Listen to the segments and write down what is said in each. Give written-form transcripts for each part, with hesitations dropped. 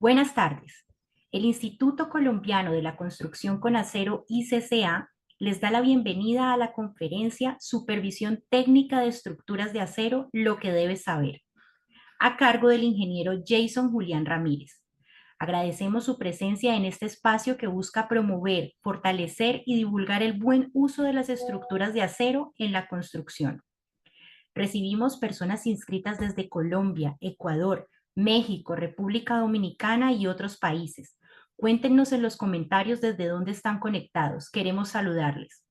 Buenas tardes. El Instituto Colombiano de la Construcción con Acero ICCA les da la bienvenida a la conferencia Supervisión Técnica de Estructuras de Acero, lo que debes saber, a cargo del ingeniero Jason Julián Ramírez. Agradecemos su presencia en este espacio que busca promover, fortalecer y divulgar el buen uso de las estructuras de acero en la construcción. Recibimos personas inscritas desde Colombia, Ecuador, México, República Dominicana y otros países. Cuéntenos en los comentarios desde dónde están conectados. Queremos saludarles.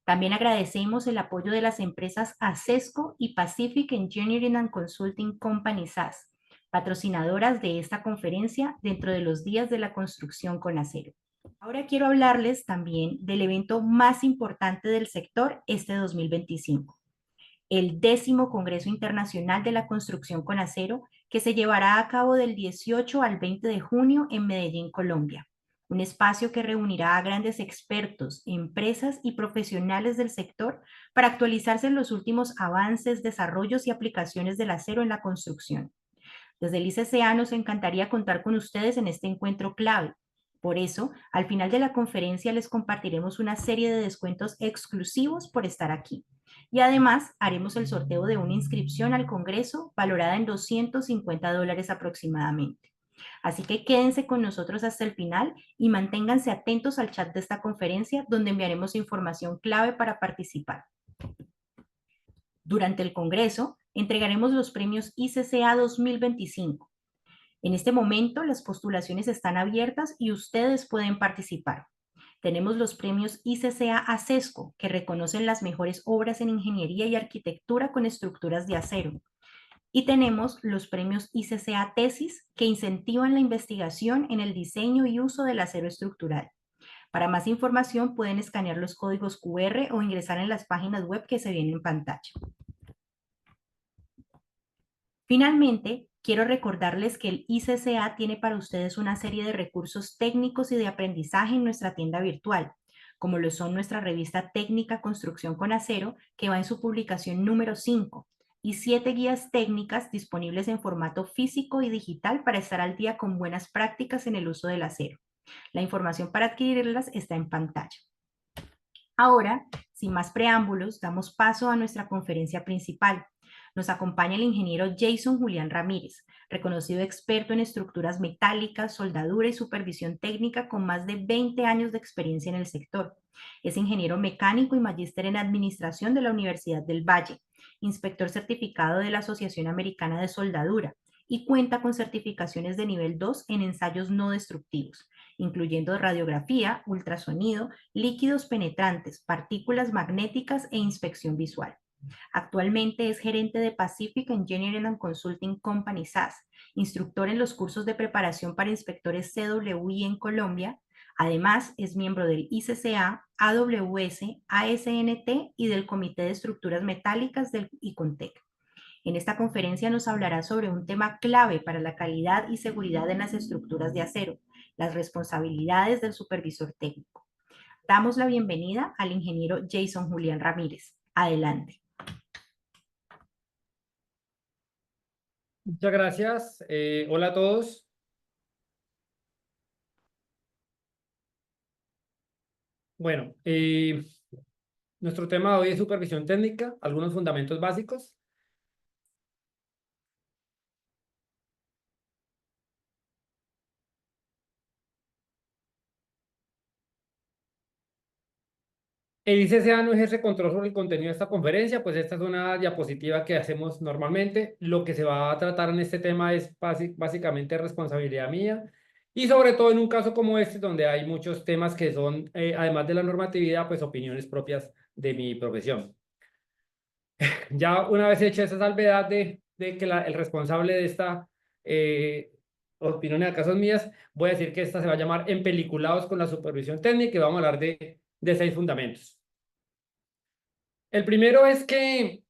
También agradecemos el apoyo de las empresas ACESCO y Pacific Engineering and Consulting Company SAS, patrocinadoras de esta conferencia dentro de los días de la construcción con acero. Ahora quiero hablarles también del evento más importante del sector este 2025, el 10º Congreso Internacional de la Construcción con Acero, que se llevará a cabo del 18 al 20 de junio en Medellín, Colombia. Un espacio que reunirá a grandes expertos, empresas y profesionales del sector para actualizarse en los últimos avances, desarrollos y aplicaciones del acero en la construcción. Desde el ICCA nos encantaría contar con ustedes en este encuentro clave. Por eso, al final de la conferencia les compartiremos una serie de descuentos exclusivos por estar aquí. Y además, haremos el sorteo de una inscripción al Congreso valorada en $250 aproximadamente. Así que quédense con nosotros hasta el final y manténganse atentos al chat de esta conferencia donde enviaremos información clave para participar. Durante el Congreso, entregaremos los premios ICCA 2025. En este momento, las postulaciones están abiertas y ustedes pueden participar. Tenemos los premios ICCA ACESCO, que reconocen las mejores obras en ingeniería y arquitectura con estructuras de acero. Y tenemos los premios ICCA Tesis, que incentivan la investigación en el diseño y uso del acero estructural. Para más información pueden escanear los códigos QR o ingresar en las páginas web que se vienen en pantalla. Finalmente, quiero recordarles que el ICCA tiene para ustedes una serie de recursos técnicos y de aprendizaje en nuestra tienda virtual, como lo son nuestra revista técnica Construcción con Acero, que va en su publicación número 5, y 7 guías técnicas disponibles en formato físico y digital para estar al día con buenas prácticas en el uso del acero. La información para adquirirlas está en pantalla. Ahora, sin más preámbulos, damos paso a nuestra conferencia principal. Nos acompaña el ingeniero Jason Julián Ramírez, reconocido experto en estructuras metálicas, soldadura y supervisión técnica con más de 20 años de experiencia en el sector. Es ingeniero mecánico y magíster en administración de la Universidad del Valle, inspector certificado de la Asociación Americana de Soldadura y cuenta con certificaciones de nivel 2 en ensayos no destructivos, incluyendo radiografía, ultrasonido, líquidos penetrantes, partículas magnéticas e inspección visual. Actualmente es gerente de Pacific Engineering and Consulting Company SAS, instructor en los cursos de preparación para inspectores CWI en Colombia. Además, es miembro del ICCA, AWS, ASNT y del Comité de Estructuras Metálicas del ICONTEC. En esta conferencia nos hablará sobre un tema clave para la calidad y seguridad en las estructuras de acero, las responsabilidades del supervisor técnico. Damos la bienvenida al ingeniero Jason Julián Ramírez. Adelante. Muchas gracias. Hola a todos. Bueno, nuestro tema de hoy es supervisión técnica, algunos fundamentos básicos. El ICCA no ejerce control sobre el contenido de esta conferencia, pues esta es una diapositiva que hacemos normalmente. Lo que se va a tratar en este tema es básicamente responsabilidad mía y sobre todo en un caso como este, donde hay muchos temas que son, además de la normatividad, pues opiniones propias de mi profesión. Ya una vez hecha esa salvedad de que el responsable de esta opinión de casos mías, voy a decir que esta se va a llamar Empeliculados con la supervisión técnica y vamos a hablar de 6 fundamentos. El primero es que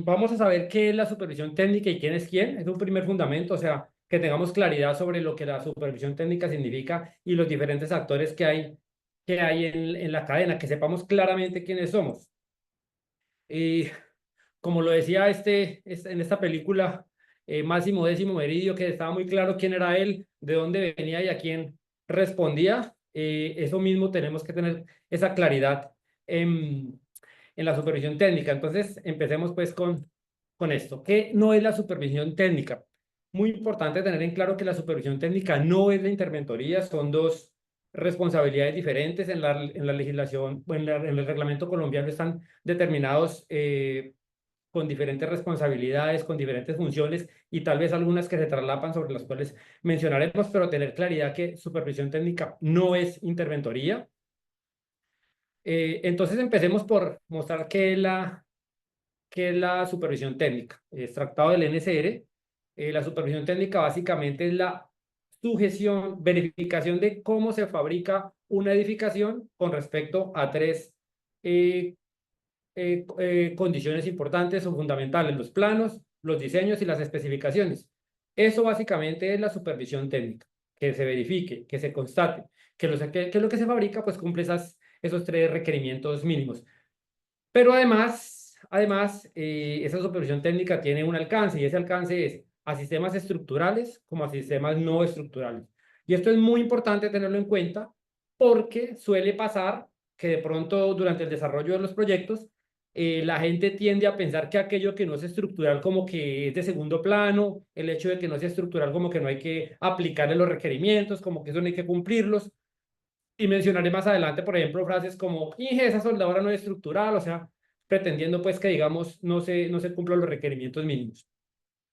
vamos a saber qué es la supervisión técnica y quién es quién. Es un primer fundamento, o sea, que tengamos claridad sobre lo que la supervisión técnica significa y los diferentes actores que hay en la cadena, que sepamos claramente quiénes somos. Y como lo decía en esta película, Máximo Décimo Meridio, que estaba muy claro quién era él, de dónde venía y a quién respondía. Eso mismo tenemos que tener esa claridad en la supervisión técnica. Entonces, empecemos pues con esto. ¿Qué no es la supervisión técnica? Muy importante tener en claro que la supervisión técnica no es la interventoría, son dos responsabilidades diferentes en la legislación, o en el reglamento colombiano están determinados con diferentes responsabilidades, con diferentes funciones y tal vez algunas que se traslapan sobre las cuales mencionaremos, pero tener claridad que supervisión técnica no es interventoría. Entonces empecemos por mostrar qué es la supervisión técnica. Extractado del NSR, la supervisión técnica básicamente es la sujeción, verificación de cómo se fabrica una edificación con respecto a tres eh, condiciones importantes o fundamentales: los planos, los diseños y las especificaciones. Eso básicamente es la supervisión técnica, que se verifique, que se constate que lo que se fabrica pues cumple esos tres requerimientos mínimos. Pero además, esa supervisión técnica tiene un alcance y ese alcance es a sistemas estructurales como a sistemas no estructurales. Y esto es muy importante tenerlo en cuenta porque suele pasar que de pronto durante el desarrollo de los proyectos la gente tiende a pensar que aquello que no es estructural como que es de segundo plano, el hecho de que no sea estructural como que no hay que aplicarle los requerimientos, como que eso no hay que cumplirlos. Y mencionaré más adelante, por ejemplo, frases como, Inge, esa soldadura no es estructural, o sea, pretendiendo pues que, digamos, no se cumplan los requerimientos mínimos.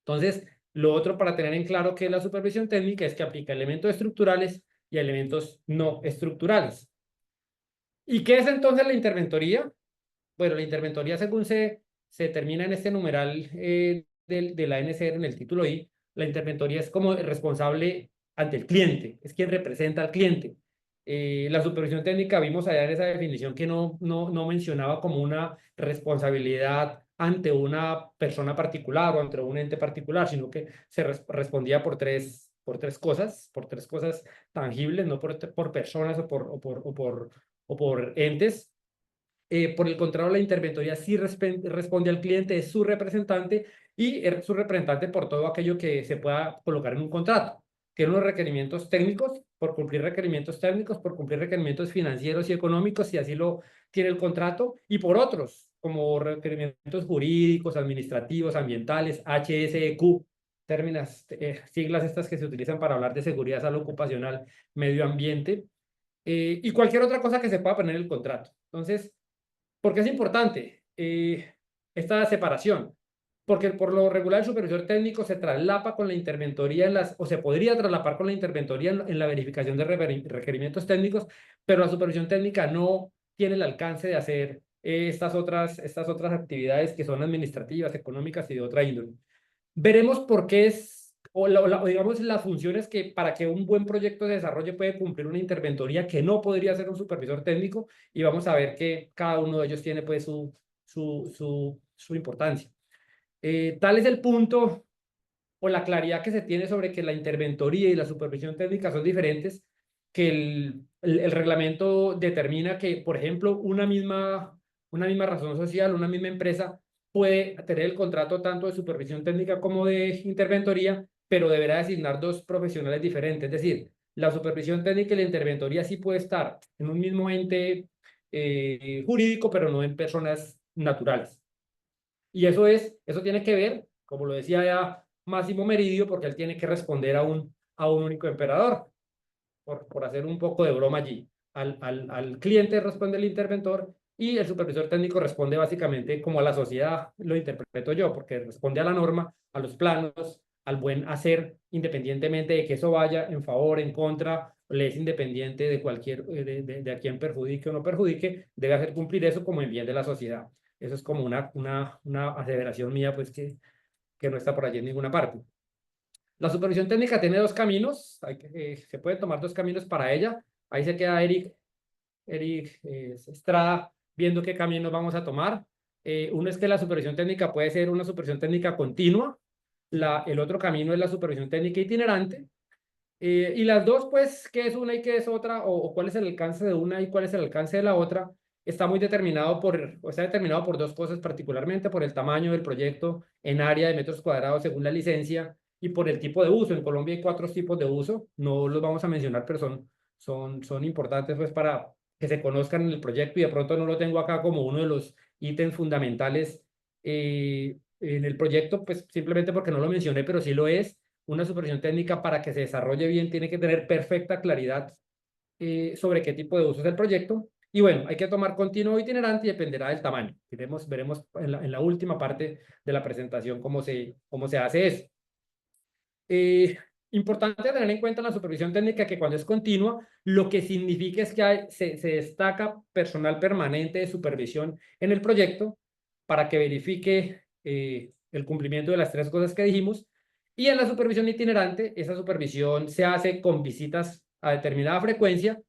Entonces, lo otro para tener en claro que la supervisión técnica es que aplica elementos estructurales y elementos no estructurales. ¿Y qué es entonces la interventoría? Bueno, la interventoría, según se termina en este numeral de la NCR en el título I, la interventoría es como el responsable ante el cliente, es quien representa al cliente. La supervisión técnica, vimos allá en esa definición que no mencionaba como una responsabilidad ante una persona particular o ante un ente particular, sino que se respondía por tres cosas tangibles, no por personas o por entes. Por el contrario, la interventoría sí responde al cliente, es su representante y es su representante por todo aquello que se pueda colocar en un contrato. Tiene unos requerimientos técnicos, por cumplir requerimientos técnicos, por cumplir requerimientos financieros y económicos, si así lo tiene el contrato, y por otros, como requerimientos jurídicos, administrativos, ambientales, HSEQ, términos, siglas estas que se utilizan para hablar de seguridad, salud ocupacional, medio ambiente, y cualquier otra cosa que se pueda poner en el contrato. Entonces, ¿por qué es importante esta separación? Porque por lo regular el supervisor técnico se traslapa con la interventoría o se podría traslapar con la interventoría en la verificación de requerimientos técnicos, pero la supervisión técnica no tiene el alcance de hacer estas otras actividades que son administrativas, económicas y de otra índole. Veremos por qué o digamos las funciones que para que un buen proyecto de desarrollo puede cumplir una interventoría que no podría ser un supervisor técnico, y vamos a ver que cada uno de ellos tiene pues su importancia. Tal es el punto o la claridad que se tiene sobre que la interventoría y la supervisión técnica son diferentes, que el reglamento determina que, por ejemplo, una misma razón social, una misma empresa puede tener el contrato tanto de supervisión técnica como de interventoría, pero deberá designar dos profesionales diferentes. Es decir, la supervisión técnica y la interventoría sí puede estar en un mismo ente jurídico, pero no en personas naturales. Y eso tiene que ver, como lo decía ya Máximo Meridio, porque él tiene que responder a un único emperador, por hacer un poco de broma allí. Al cliente responde el interventor y el supervisor técnico responde básicamente como a la sociedad, lo interpreto yo, porque responde a la norma, a los planos, al buen hacer, independientemente de que eso vaya en favor, en contra, le es independiente de de a quien perjudique o no perjudique, debe hacer cumplir eso como en bien de la sociedad. Eso es como una aseveración mía, pues que no está por allí en ninguna parte. La supervisión técnica tiene dos caminos, se pueden tomar dos caminos para ella. Ahí se queda Eric Estrada viendo qué camino vamos a tomar. Uno es que la supervisión técnica puede ser una supervisión técnica continua. El otro camino es la supervisión técnica itinerante. Y las dos, pues, ¿qué es una y qué es otra? O cuál es el alcance de una y cuál es el alcance de la otra? está muy determinado o está determinado por dos cosas particularmente, por el tamaño del proyecto en área de metros cuadrados según la licencia y por el tipo de uso. En Colombia hay cuatro tipos de uso, no los vamos a mencionar, pero son importantes pues para que se conozcan en el proyecto y de pronto no lo tengo acá como uno de los ítems fundamentales en el proyecto, pues simplemente porque no lo mencioné, pero sí lo es. Una supervisión técnica para que se desarrolle bien tiene que tener perfecta claridad sobre qué tipo de uso es el proyecto. Y bueno, hay que tomar continuo o itinerante y dependerá del tamaño. Veremos en la última parte de la presentación cómo se hace eso. Importante tener en cuenta en la supervisión técnica que cuando es continua, lo que significa es que se destaca personal permanente de supervisión en el proyecto para que verifique el cumplimiento de las tres cosas que dijimos. Y en la supervisión itinerante, esa supervisión se hace con visitas a determinada frecuencia,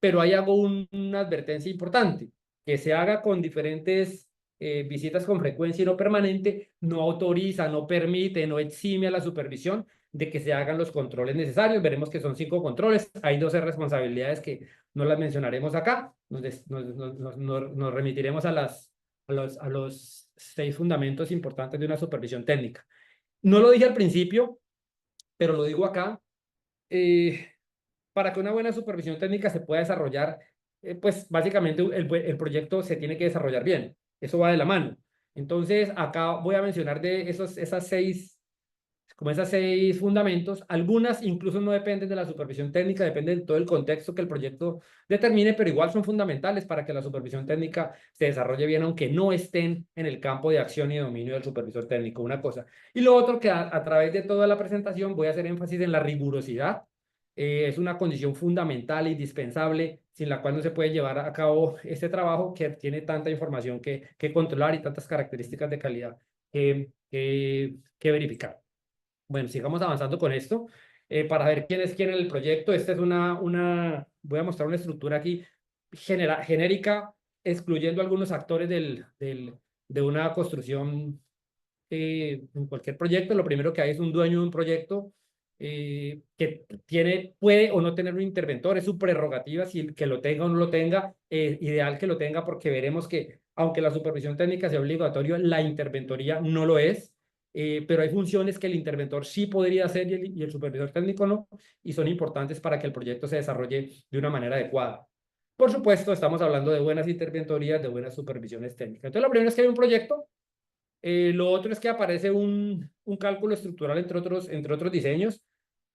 pero ahí hago una advertencia importante, que se haga con diferentes visitas con frecuencia y no permanente, no autoriza, no permite, no exime a la supervisión de que se hagan los controles necesarios. Veremos que son 5 controles, hay 12 responsabilidades que no las mencionaremos acá, nos remitiremos a los 6 fundamentos importantes de una supervisión técnica. No lo dije al principio, pero lo digo acá. Para que una buena supervisión técnica se pueda desarrollar, pues básicamente el proyecto se tiene que desarrollar bien. Eso va de la mano. Entonces, acá voy a mencionar de esas seis fundamentos. Algunas incluso no dependen de la supervisión técnica, dependen de todo el contexto que el proyecto determine, pero igual son fundamentales para que la supervisión técnica se desarrolle bien, aunque no estén en el campo de acción y dominio del supervisor técnico, una cosa. Y lo otro que a través de toda la presentación voy a hacer énfasis en la rigurosidad. Es una condición fundamental e indispensable sin la cual no se puede llevar a cabo este trabajo que tiene tanta información que controlar y tantas características de calidad que verificar. Bueno, sigamos avanzando con esto. Para ver quién es quién en el proyecto, esta es voy a mostrar una estructura aquí genérica, excluyendo algunos actores de una construcción en cualquier proyecto. Lo primero que hay es un dueño de un proyecto que puede o no tener un interventor, es su prerrogativa, si que lo tenga o no lo tenga, ideal que lo tenga porque veremos que aunque la supervisión técnica sea obligatoria, la interventoría no lo es. Pero hay funciones que el interventor sí podría hacer y el supervisor técnico no, y son importantes para que el proyecto se desarrolle de una manera adecuada. Por supuesto, estamos hablando de buenas interventorías, de buenas supervisiones técnicas. Entonces, lo primero es que hay un proyecto. Lo otro es que aparece un cálculo estructural entre otros diseños.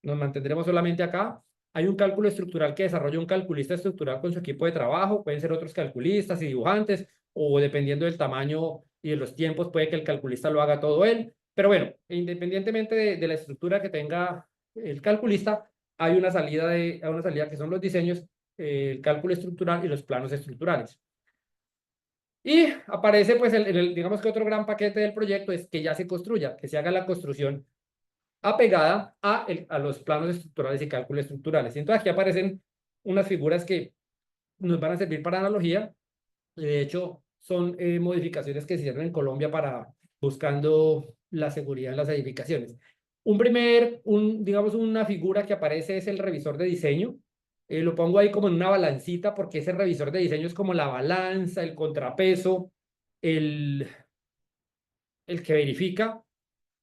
Nos mantendremos solamente acá. Hay un cálculo estructural que desarrolla un calculista estructural con su equipo de trabajo. Pueden ser otros calculistas y dibujantes, o dependiendo del tamaño y de los tiempos, puede que el calculista lo haga todo él. Pero bueno, independientemente de la estructura que tenga el calculista, hay hay una salida que son los diseños, el cálculo estructural y los planos estructurales. Y aparece, pues, digamos que otro gran paquete del proyecto es que ya se construya, que se haga la construcción apegada a los planos estructurales y cálculos estructurales. Y entonces aquí aparecen unas figuras que nos van a servir para analogía. Y de hecho, son modificaciones que se hicieron en Colombia para buscando la seguridad en las edificaciones. Digamos, una figura que aparece es el revisor de diseño. Lo pongo ahí como en una balancita porque ese revisor de diseño es como la balanza, el contrapeso, el, el que verifica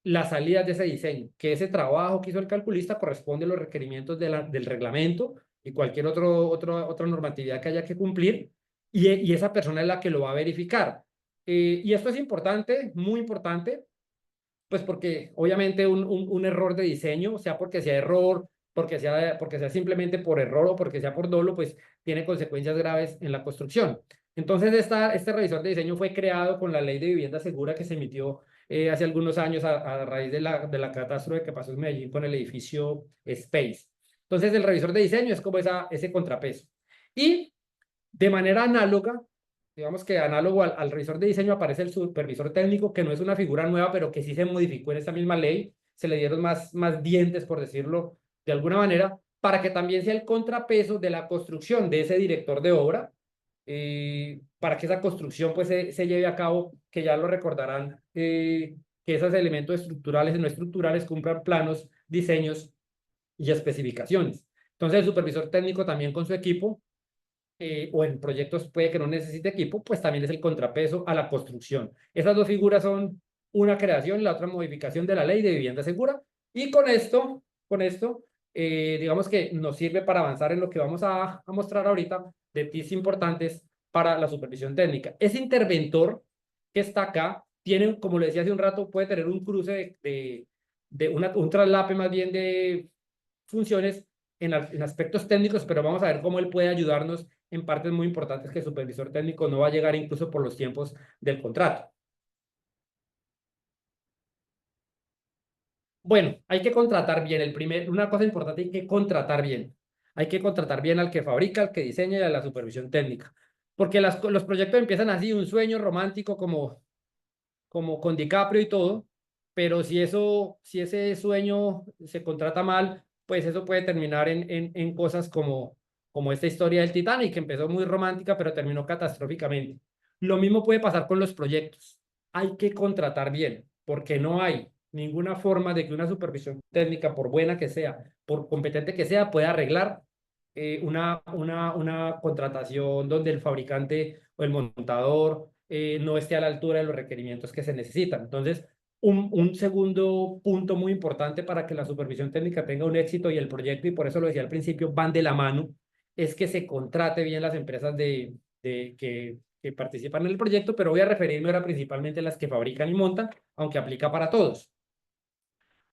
las salidas de ese diseño, que ese trabajo que hizo el calculista corresponde a los requerimientos del reglamento y cualquier otra normatividad que haya que cumplir, y esa persona es la que lo va a verificar. Y esto es importante, muy importante, pues porque obviamente un error de diseño, sea porque sea error, porque sea simplemente por error o porque sea por dolo, pues tiene consecuencias graves en la construcción. Entonces, este revisor de diseño fue creado con la Ley de Vivienda Segura que se emitió hace algunos años a raíz de la catástrofe que pasó en Medellín con el edificio Space. Entonces, el revisor de diseño es como ese contrapeso. Y de manera análoga, digamos que análogo al revisor de diseño, aparece el supervisor técnico, que no es una figura nueva, pero que sí se modificó en esta misma ley. Se le dieron más dientes, por decirlo de alguna manera, para que también sea el contrapeso de la construcción de ese director de obra, para que esa construcción pues se lleve a cabo, que ya lo recordarán, que esos elementos estructurales y no estructurales cumplan planos, diseños y especificaciones. Entonces, el supervisor técnico también con su equipo o en proyectos puede que no necesite equipo, pues también es el contrapeso a la construcción. Esas dos figuras son una creación y la otra modificación de la ley de vivienda segura. Y con esto, digamos que nos sirve para avanzar en lo que vamos a mostrar ahorita de tips importantes para la supervisión técnica. Ese interventor que está acá tiene, como le decía hace un rato, puede tener un cruce un traslape más bien de funciones en aspectos técnicos, pero vamos a ver cómo él puede ayudarnos en partes muy importantes que el supervisor técnico no va a llegar incluso por los tiempos del contrato. Bueno, hay que contratar bien. Una cosa importante, hay que contratar bien. Hay que contratar bien al que fabrica, al que diseña y a la supervisión técnica. Porque los proyectos empiezan así, un sueño romántico como con DiCaprio y todo, pero si ese sueño se contrata mal, pues eso puede terminar en cosas como esta historia del Titanic, que empezó muy romántica, pero terminó catastróficamente. Lo mismo puede pasar con los proyectos. Hay que contratar bien, porque no hay ninguna forma de que una supervisión técnica, por buena que sea, por competente que sea, pueda arreglar una contratación donde el fabricante o el montador no esté a la altura de los requerimientos que se necesitan. Entonces, un segundo punto muy importante para que la supervisión técnica tenga un éxito y el proyecto, y por eso lo decía al principio, van de la mano, es que se contrate bien las empresas que participan en el proyecto, pero voy a referirme ahora principalmente a las que fabrican y montan, aunque aplica para todos.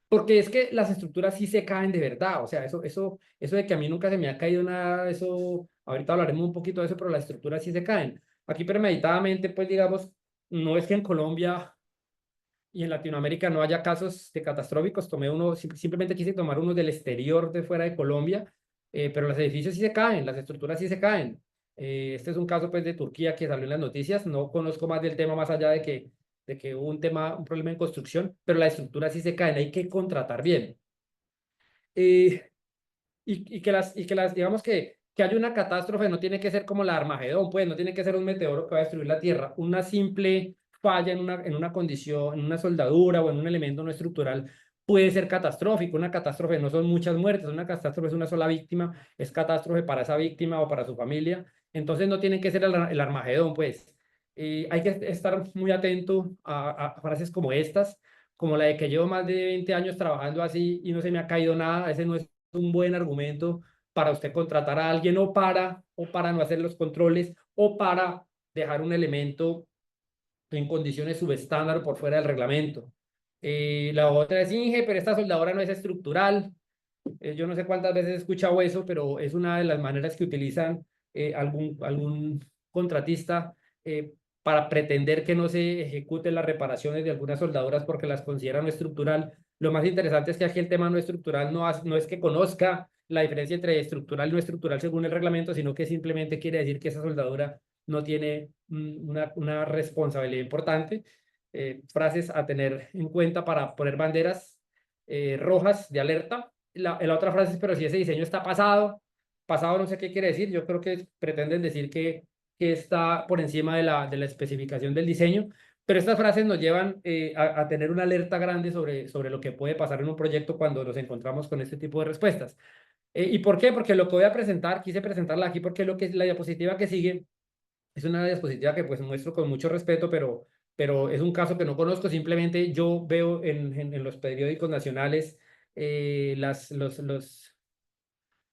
Porque es que las estructuras sí se caen de verdad, o sea, eso de que a mí nunca se me ha caído nada, eso, ahorita hablaremos un poquito de eso, pero las estructuras sí se caen. Aquí premeditadamente, pues digamos, no es que en Colombia y en Latinoamérica no haya casos de catastróficos, tomé uno, simplemente quise tomar uno del exterior de fuera de Colombia, pero los edificios sí se caen, las estructuras sí se caen. Este es un caso pues de Turquía que salió en las noticias, no conozco más del tema más allá de que hubo un problema en construcción, pero las estructuras sí se caen, hay que contratar bien. Eh, digamos que haya una catástrofe, no tiene que ser como la Armagedón, pues no tiene que ser un meteoro que va a destruir la Tierra. Una simple falla en una condición, en una soldadura o en un elemento no estructural puede ser catastrófico. Una catástrofe no son muchas muertes, una catástrofe es una sola víctima, es catástrofe para esa víctima o para su familia. Entonces no tiene que ser el Armagedón, pues. Hay que estar muy atento a frases como estas, como la de que llevo más de 20 años trabajando así y no se me ha caído nada. Ese no es un buen argumento para usted contratar a alguien o para no hacer los controles o para dejar un elemento en condiciones subestándar por fuera del reglamento. La otra es Inge, pero esta soldadora no es estructural. Yo no sé cuántas veces he escuchado eso, pero es una de las maneras que utilizan algún contratista para pretender que no se ejecuten las reparaciones de algunas soldaduras porque las consideran no estructural. Lo más interesante es que aquí el tema no estructural no es que conozca la diferencia entre estructural y no estructural según el reglamento, sino que simplemente quiere decir que esa soldadura no tiene una responsabilidad importante. Frases a tener en cuenta para poner banderas rojas de alerta. La otra frase es, pero si ese diseño está pasado no sé qué quiere decir, yo creo que pretenden decir que está por encima de la especificación del diseño, pero estas frases nos llevan a tener una alerta grande sobre lo que puede pasar en un proyecto cuando nos encontramos con este tipo de respuestas. ¿Y por qué? Porque lo que voy a presentar, quise presentarla aquí porque la diapositiva que sigue es una diapositiva que pues muestro con mucho respeto, pero es un caso que no conozco. Simplemente yo veo en los periódicos nacionales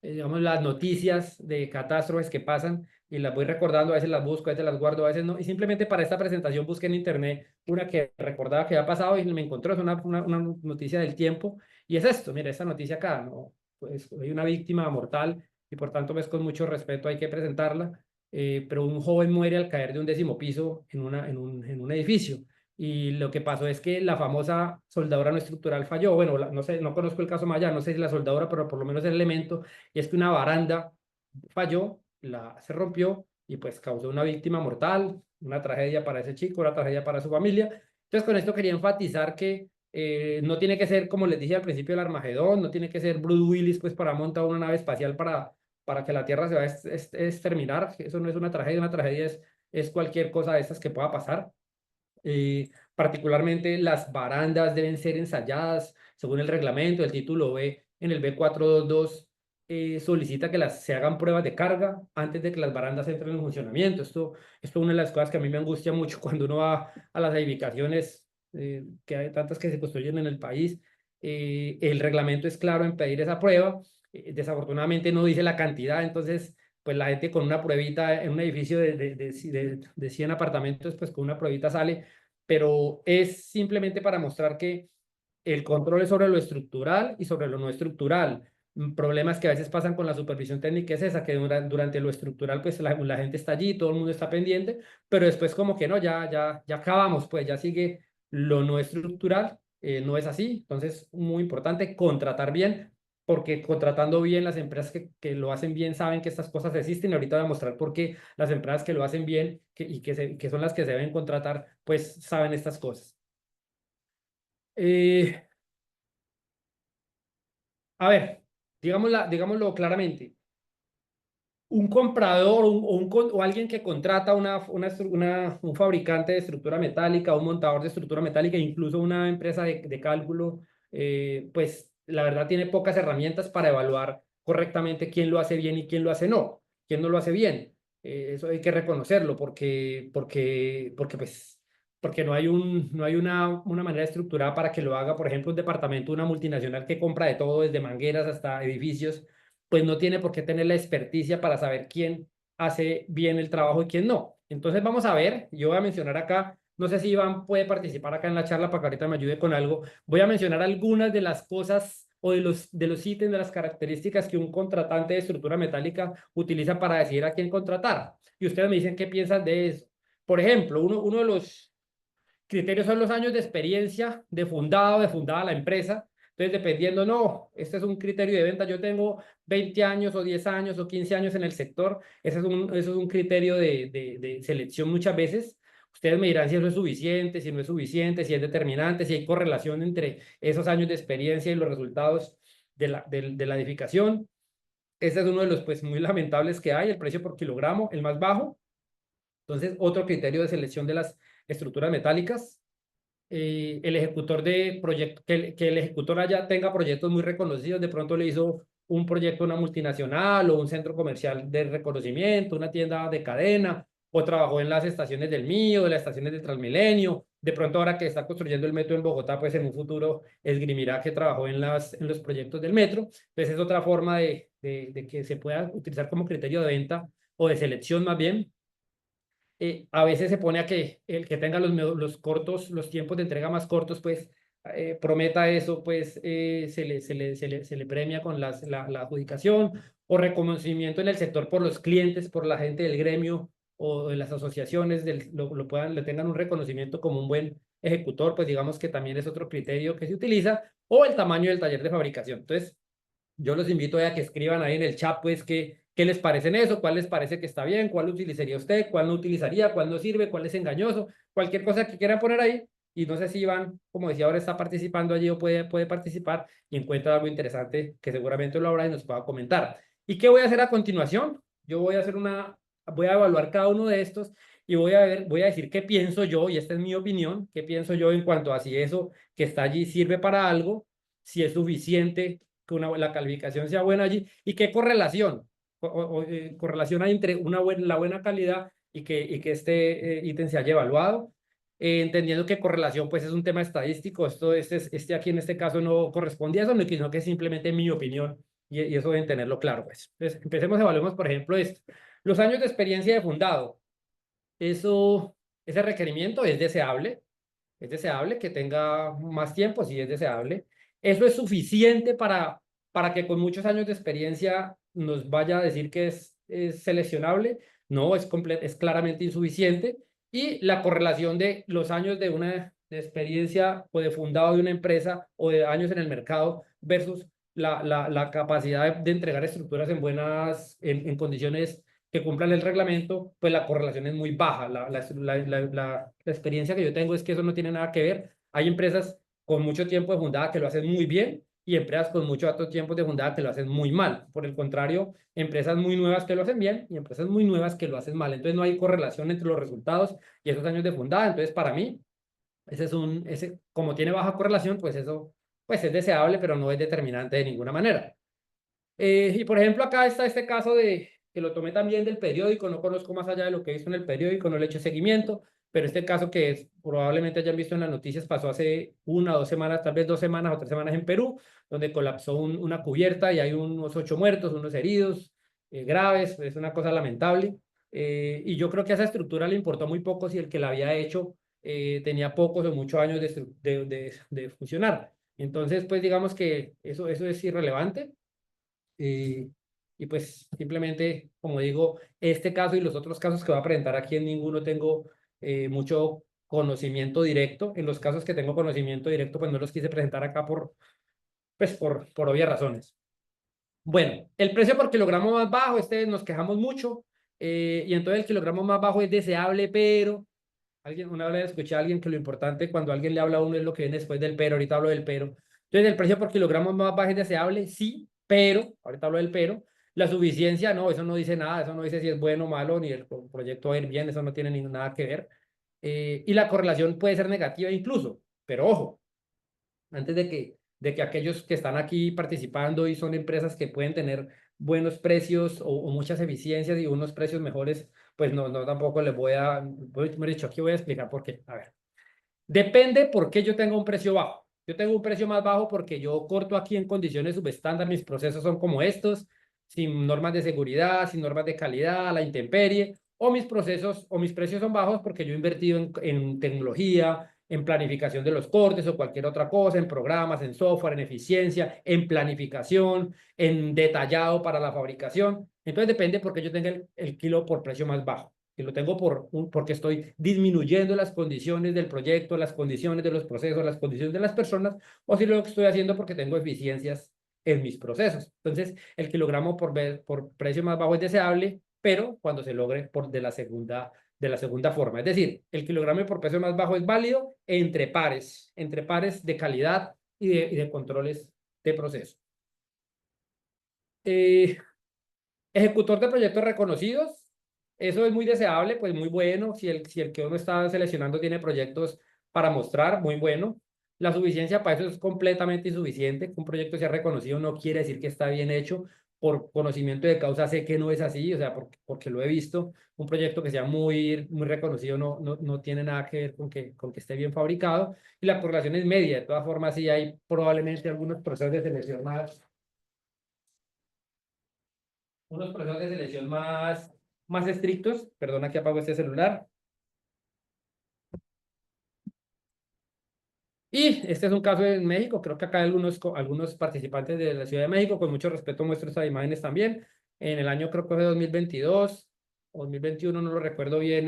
digamos, las noticias de catástrofes que pasan y las voy recordando, a veces las busco, a veces las guardo, a veces no. Y simplemente para esta presentación busqué en internet una que recordaba que había pasado y me encontró, es una noticia del tiempo. Y es esto, mira, esta noticia acá, ¿no? Pues hay una víctima mortal y por tanto, pues con mucho respeto hay que presentarla. Pero un joven muere al caer de un 10.º piso en un edificio. Y lo que pasó es que la famosa soldadura no estructural falló. Bueno, no sé, no conozco el caso más allá, no sé si la soldadura, pero por lo menos el elemento, y es que una baranda falló, se rompió y pues causó una víctima mortal, una tragedia para ese chico, una tragedia para su familia. Entonces con esto quería enfatizar que no tiene que ser, como les dije al principio, el Armagedón, no tiene que ser Bruce Willis pues para montar una nave espacial para que la Tierra se va a exterminar. Eso no es una tragedia es cualquier cosa de estas que pueda pasar. Particularmente las barandas deben ser ensayadas según el reglamento, el título B en el B422 solicita que se hagan pruebas de carga antes de que las barandas entren en funcionamiento. Esto es una de las cosas que a mí me angustia mucho cuando uno va a las edificaciones, que hay tantas que se construyen en el país. El reglamento es claro en pedir esa prueba. Desafortunadamente no dice la cantidad, entonces pues la gente con una pruebita en un edificio de 100 apartamentos, pues con una pruebita sale, pero es simplemente para mostrar que el control es sobre lo estructural y sobre lo no estructural. Problemas que a veces pasan con la supervisión técnica es esa, que durante lo estructural pues la gente está allí, todo el mundo está pendiente, pero después como que no, ya acabamos, pues ya sigue lo no estructural, no es así. Entonces, muy importante contratar bien, porque contratando bien las empresas que lo hacen bien saben que estas cosas existen. Ahorita voy a mostrar por qué las empresas que lo hacen bien que son las que se deben contratar, pues saben estas cosas. Eh, a ver, digámoslo claramente. Un comprador o alguien que contrata un fabricante de estructura metálica, un montador de estructura metálica, incluso una empresa de cálculo, pues la verdad tiene pocas herramientas para evaluar correctamente quién lo hace bien y quién lo hace no, quién no lo hace bien. Eso hay que reconocerlo porque no hay una manera estructurada para que lo haga, por ejemplo, un departamento, una multinacional que compra de todo, desde mangueras hasta edificios, pues no tiene por qué tener la experticia para saber quién hace bien el trabajo y quién no. Entonces vamos a ver, yo voy a mencionar acá, no sé si Iván puede participar acá en la charla para que ahorita me ayude con algo. Voy a mencionar algunas de las cosas o de los ítems, de las características que un contratante de estructura metálica utiliza para decidir a quién contratar. Y ustedes me dicen qué piensan de eso. Por ejemplo, uno de los criterios son los años de experiencia de fundada la empresa. Entonces, dependiendo, no, este es un criterio de venta. Yo tengo 20 años o 10 años o 15 años en el sector. Ese es un criterio de selección muchas veces. Ustedes me dirán si eso es suficiente, si no es suficiente, si es determinante, si hay correlación entre esos años de experiencia y los resultados de la edificación. Este es uno de los pues muy lamentables que hay, el precio por kilogramo, el más bajo. Entonces, otro criterio de selección de las estructuras metálicas. El ejecutor de proyecto, que el ejecutor allá tenga proyectos muy reconocidos, de pronto le hizo un proyecto a una multinacional o un centro comercial de reconocimiento, una tienda de cadena, o trabajó en las estaciones del Mío, de las estaciones de Transmilenio. De pronto ahora que está construyendo el metro en Bogotá, pues en un futuro esgrimirá que trabajó en los proyectos del metro. Entonces es otra forma de que se pueda utilizar como criterio de venta o de selección más bien. A veces se pone a que el que tenga los tiempos de entrega más cortos, pues prometa eso, pues se le premia con la adjudicación o reconocimiento en el sector por los clientes, por la gente del gremio o de las asociaciones, le tengan un reconocimiento como un buen ejecutor, pues digamos que también es otro criterio que se utiliza, o el tamaño del taller de fabricación. Entonces, yo los invito a que escriban ahí en el chat, pues, qué les parece en eso, cuál les parece que está bien, cuál utilizaría usted, cuál no utilizaría, cuál no sirve, cuál es engañoso, cualquier cosa que quieran poner ahí. Y no sé si Iván, como decía, ahora está participando allí o puede participar y encuentra algo interesante que seguramente lo habrá y nos pueda comentar. ¿Y qué voy a hacer a continuación? Yo voy a evaluar cada uno de estos y voy a decir qué pienso yo, y esta es mi opinión, qué pienso yo en cuanto a si eso que está allí sirve para algo, si es suficiente que la calificación sea buena allí y qué correlación hay entre la buena calidad y que este ítem se haya evaluado. Entendiendo que correlación pues es un tema estadístico, este aquí en este caso no corresponde a eso, sino que es simplemente mi opinión y eso deben tenerlo claro, pues. Entonces, empecemos, evaluemos, por ejemplo, esto. Los años de experiencia de fundado. Ese requerimiento es deseable que tenga más tiempo, sí es deseable. Eso es suficiente para que con muchos años de experiencia nos vaya a decir que es seleccionable. No, es claramente insuficiente. Y la correlación de los años de experiencia o de fundado de una empresa o de años en el mercado versus la capacidad de entregar estructuras en condiciones que cumplan el reglamento, pues la correlación es muy baja. La experiencia que yo tengo es que eso no tiene nada que ver. Hay empresas con mucho tiempo de fundada que lo hacen muy bien y empresas con mucho alto tiempo de fundada que lo hacen muy mal. Por el contrario, empresas muy nuevas que lo hacen bien y empresas muy nuevas que lo hacen mal. Entonces no hay correlación entre los resultados y esos años de fundada. Entonces para mí, como tiene baja correlación, pues eso pues es deseable, pero no es determinante de ninguna manera. Y por ejemplo, acá está este caso de que lo tomé también del periódico, no conozco más allá de lo que he visto en el periódico, no le he hecho seguimiento, pero este caso que probablemente hayan visto en las noticias pasó hace 1 o 2 semanas, tal vez 2 semanas o 3 semanas en Perú, donde colapsó una cubierta y hay unos 8 muertos, unos heridos graves, es una cosa lamentable. Y yo creo que a esa estructura le importó muy poco si el que la había hecho tenía pocos o muchos años de funcionar. Entonces, pues digamos que eso es irrelevante. Y, y pues simplemente, como digo, este caso y los otros casos que voy a presentar aquí en ninguno tengo mucho conocimiento directo. En los casos que tengo conocimiento directo, pues no los quise presentar acá por obvias razones. Bueno, el precio por kilogramo más bajo, nos quejamos mucho, y entonces el kilogramo más bajo es deseable, pero una vez escuché a alguien que lo importante cuando alguien le habla a uno es lo que viene después del pero, ahorita hablo del pero. Entonces, el precio por kilogramo más bajo es deseable, sí, pero, ahorita hablo del pero, la suficiencia, no, eso no dice nada, eso no dice si es bueno o malo, ni el proyecto va a ir bien, eso no tiene ni nada que ver. Y la correlación puede ser negativa incluso, pero ojo, antes de que aquellos que están aquí participando y son empresas que pueden tener buenos precios o muchas eficiencias y unos precios mejores, pues no tampoco les me he dicho, aquí voy a explicar por qué. A ver, depende por qué yo tengo un precio bajo. Yo tengo un precio más bajo porque yo corto aquí en condiciones subestándar, mis procesos son como estos, sin normas de seguridad, sin normas de calidad, a la intemperie, o mis procesos o mis precios son bajos porque yo he invertido en tecnología, en planificación de los cortes o cualquier otra cosa, en programas, en software, en eficiencia, en planificación, en detallado para la fabricación. Entonces depende porque yo tenga el kilo por precio más bajo que lo tengo porque estoy disminuyendo las condiciones del proyecto, las condiciones de los procesos, las condiciones de las personas, o si lo estoy haciendo porque tengo eficiencias en mis procesos. Entonces, el kilogramo por precio más bajo es deseable, pero cuando se logre de la segunda forma. Es decir, el kilogramo por precio más bajo es válido entre pares de calidad y de controles de proceso. Eh, Ejecutor de proyectos reconocidos, eso es muy deseable, pues muy bueno. Si el que uno está seleccionando tiene proyectos para mostrar, muy bueno. La suficiencia para eso es completamente insuficiente. Que un proyecto sea reconocido no quiere decir que está bien hecho. Por conocimiento de causa sé que no es así, o sea, porque lo he visto. Un proyecto que sea muy reconocido no tiene nada que ver con que esté bien fabricado. Y la correlación es media. De todas formas, sí hay probablemente algunos procesos de selección más estrictos. Perdona que apago este celular. Y este es un caso en México. Creo que acá hay algunos participantes de la Ciudad de México. Con mucho respeto muestro estas imágenes también. En el año creo que fue 2022 o 2021, no lo recuerdo bien,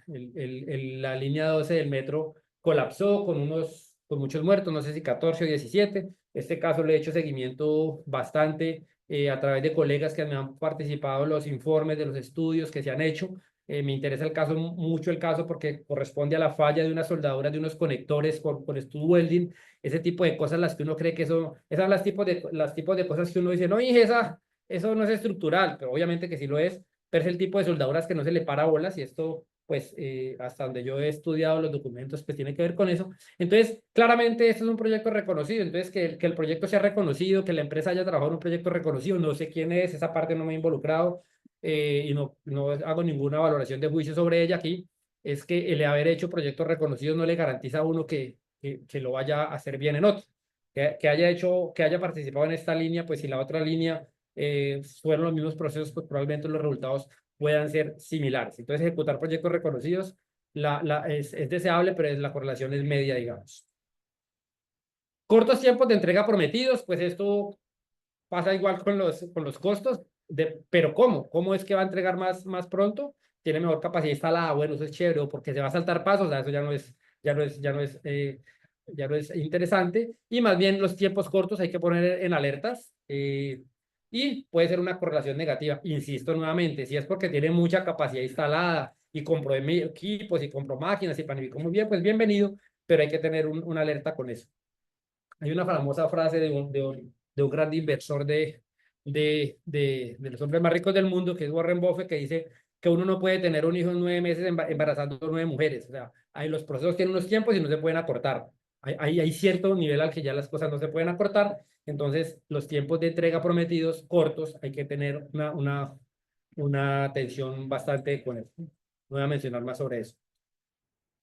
la línea 12 del metro colapsó con muchos muertos, no sé si 14 o 17. Este caso le he hecho seguimiento bastante a través de colegas que me han participado en los informes de los estudios que se han hecho. Me interesa mucho el caso porque corresponde a la falla de unas soldaduras de unos conectores por stud welding, ese tipo de cosas las que uno cree que esas son las tipos de cosas que uno dice, no, y eso no es estructural, pero obviamente que sí lo es, pero es el tipo de soldaduras que no se le para bolas y esto, pues, hasta donde yo he estudiado los documentos, pues tiene que ver con eso. Entonces, claramente, esto es un proyecto reconocido, entonces que el proyecto sea reconocido, que la empresa haya trabajado en un proyecto reconocido, no sé quién es, esa parte no me he involucrado y no hago ninguna valoración de juicio sobre ella aquí, es que el haber hecho proyectos reconocidos no le garantiza a uno que lo vaya a hacer bien en otro. Que haya participado en esta línea, pues si la otra línea fueron los mismos procesos, pues probablemente los resultados puedan ser similares. Entonces, ejecutar proyectos reconocidos es deseable, pero la correlación es media, digamos. Cortos tiempos de entrega prometidos, pues esto pasa igual con los costos, pero ¿cómo? ¿Cómo es que va a entregar más pronto? Tiene mejor capacidad instalada, bueno, eso es chévere, o porque se va a saltar pasos, o sea, eso ya no es interesante. Y más bien los tiempos cortos hay que poner en alertas y puede ser una correlación negativa. Insisto nuevamente, si es porque tiene mucha capacidad instalada y compró equipos y compró máquinas y planificó muy bien, pues bienvenido, pero hay que tener una alerta con eso. Hay una famosa frase de un gran inversor de los hombres más ricos del mundo, que es Warren Buffett, que dice que uno no puede tener un hijo en 9 meses embarazando 9 mujeres. O sea, los procesos tienen unos tiempos y no se pueden acortar. hay cierto nivel al que ya las cosas no se pueden acortar, entonces los tiempos de entrega prometidos cortos, hay que tener una atención bastante con eso. No voy a mencionar más sobre eso.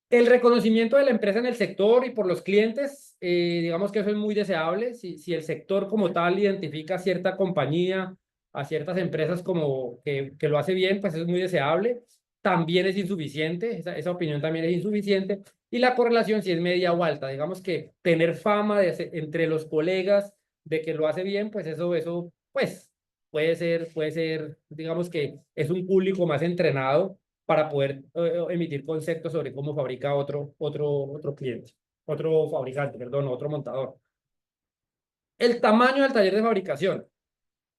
El reconocimiento de la empresa en el sector y por los clientes, digamos que eso es muy deseable. Si el sector como tal identifica a cierta compañía, a ciertas empresas como que lo hace bien, pues es muy deseable. También es insuficiente, esa opinión también es insuficiente. Y la correlación si es media o alta. Digamos que tener fama entre los colegas de que lo hace bien, pues eso pues puede ser, digamos que es un público más entrenado para poder emitir conceptos sobre cómo fabrica otro cliente, otro fabricante, perdón, otro montador. El tamaño del taller de fabricación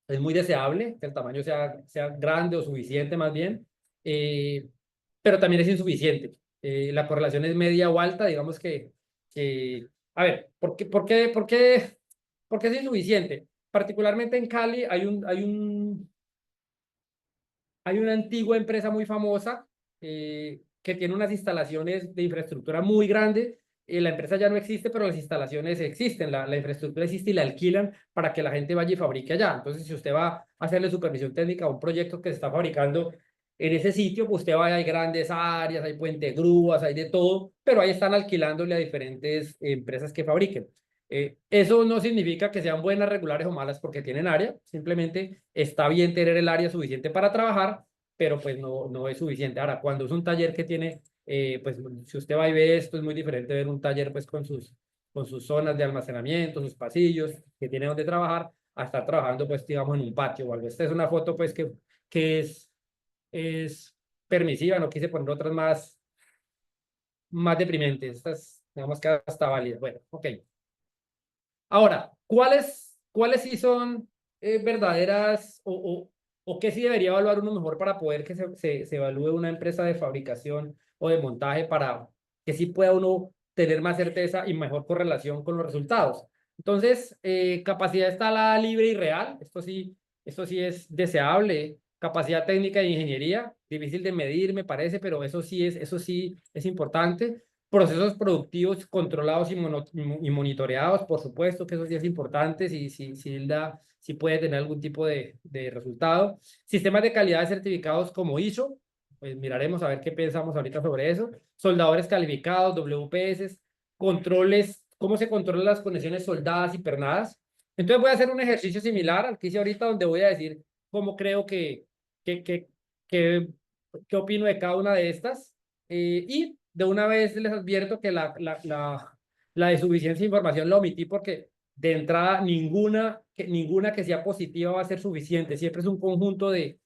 es muy deseable, que el tamaño sea grande o suficiente más bien, eh, pero también es insuficiente. La correlación es media o alta, digamos a ver, ¿por qué es insuficiente? Particularmente en Cali hay una antigua empresa muy famosa que tiene unas instalaciones de infraestructura muy grandes. La empresa ya no existe, pero las instalaciones existen, la infraestructura existe y la alquilan para que la gente vaya y fabrique allá. Entonces, si usted va a hacerle supervisión técnica a un proyecto que se está fabricando en ese sitio, pues usted va, hay grandes áreas, hay puente grúas, hay de todo, pero ahí están alquilándole a diferentes empresas que fabriquen. Eso no significa que sean buenas, regulares o malas porque tienen área, simplemente está bien tener el área suficiente para trabajar, pero pues no es suficiente. Ahora, cuando es un taller que tiene, pues si usted va y ve esto, es muy diferente ver un taller pues con sus zonas de almacenamiento, sus pasillos, que tiene donde trabajar, a estar trabajando pues digamos en un patio o algo. Esta es una foto pues que es permisiva, no quise poner otras más deprimentes, estas digamos que hasta válidas. Bueno, ok. Ahora, ¿cuáles sí son verdaderas o qué sí debería evaluar uno mejor para poder que se evalúe una empresa de fabricación o de montaje para que sí pueda uno tener más certeza y mejor correlación con los resultados? Entonces, capacidad instalada libre y real, esto sí es deseable. Capacidad técnica de ingeniería, difícil de medir, me parece, pero eso sí es importante. Procesos productivos controlados y monitoreados, por supuesto que eso sí es importante, si puede tener algún tipo de resultado. Sistemas de calidad certificados como ISO, pues miraremos a ver qué pensamos ahorita sobre eso. Soldadores calificados, WPS, controles, cómo se controlan las conexiones soldadas y pernadas. Entonces voy a hacer un ejercicio similar al que hice ahorita, donde voy a decir cómo creo que, que, que, qué opino de cada una de estas. Y de una vez les advierto que la de suficiencia de información la omití porque de entrada ninguna que sea positiva va a ser suficiente. Siempre es un conjunto de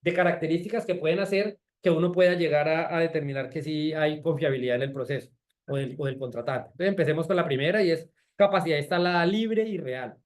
características que pueden hacer que uno pueda llegar a determinar que sí hay confiabilidad en el proceso o del contratante. Entonces empecemos con la primera y es capacidad instalada libre y real.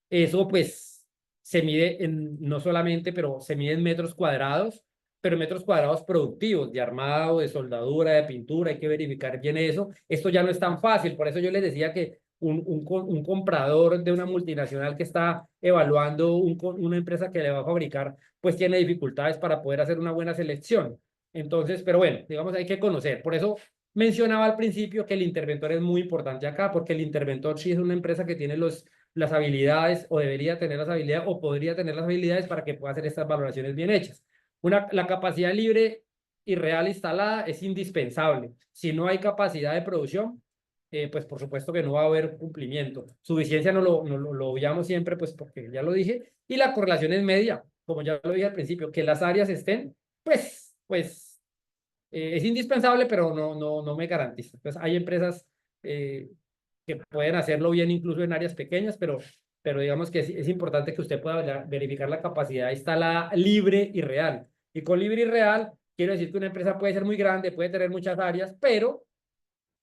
Eso pues se mide no solamente, pero se mide en metros cuadrados, pero metros cuadrados productivos, de armado, de soldadura, de pintura, hay que verificar bien eso. Esto ya no es tan fácil, por eso yo les decía que un comprador de una multinacional que está evaluando una empresa que le va a fabricar, pues tiene dificultades para poder hacer una buena selección. Entonces, pero bueno, digamos, hay que conocer. Por eso mencionaba al principio que el interventor es muy importante acá, porque el interventor sí es una empresa que tiene las habilidades o debería tener las habilidades o podría tener las habilidades para que pueda hacer estas valoraciones bien hechas. La capacidad libre y real instalada es indispensable. Si no hay capacidad de producción, pues por supuesto que no va a haber cumplimiento. Suficiencia no lo obviamos siempre, pues porque ya lo dije. Y la correlación es media, como ya lo dije al principio, que las áreas estén, pues es indispensable, pero no me garantiza. Entonces hay empresas que pueden hacerlo bien incluso en áreas pequeñas, pero digamos que es importante que usted pueda verificar la capacidad instalada libre y real. Y con libre y real, quiero decir que una empresa puede ser muy grande, puede tener muchas áreas, pero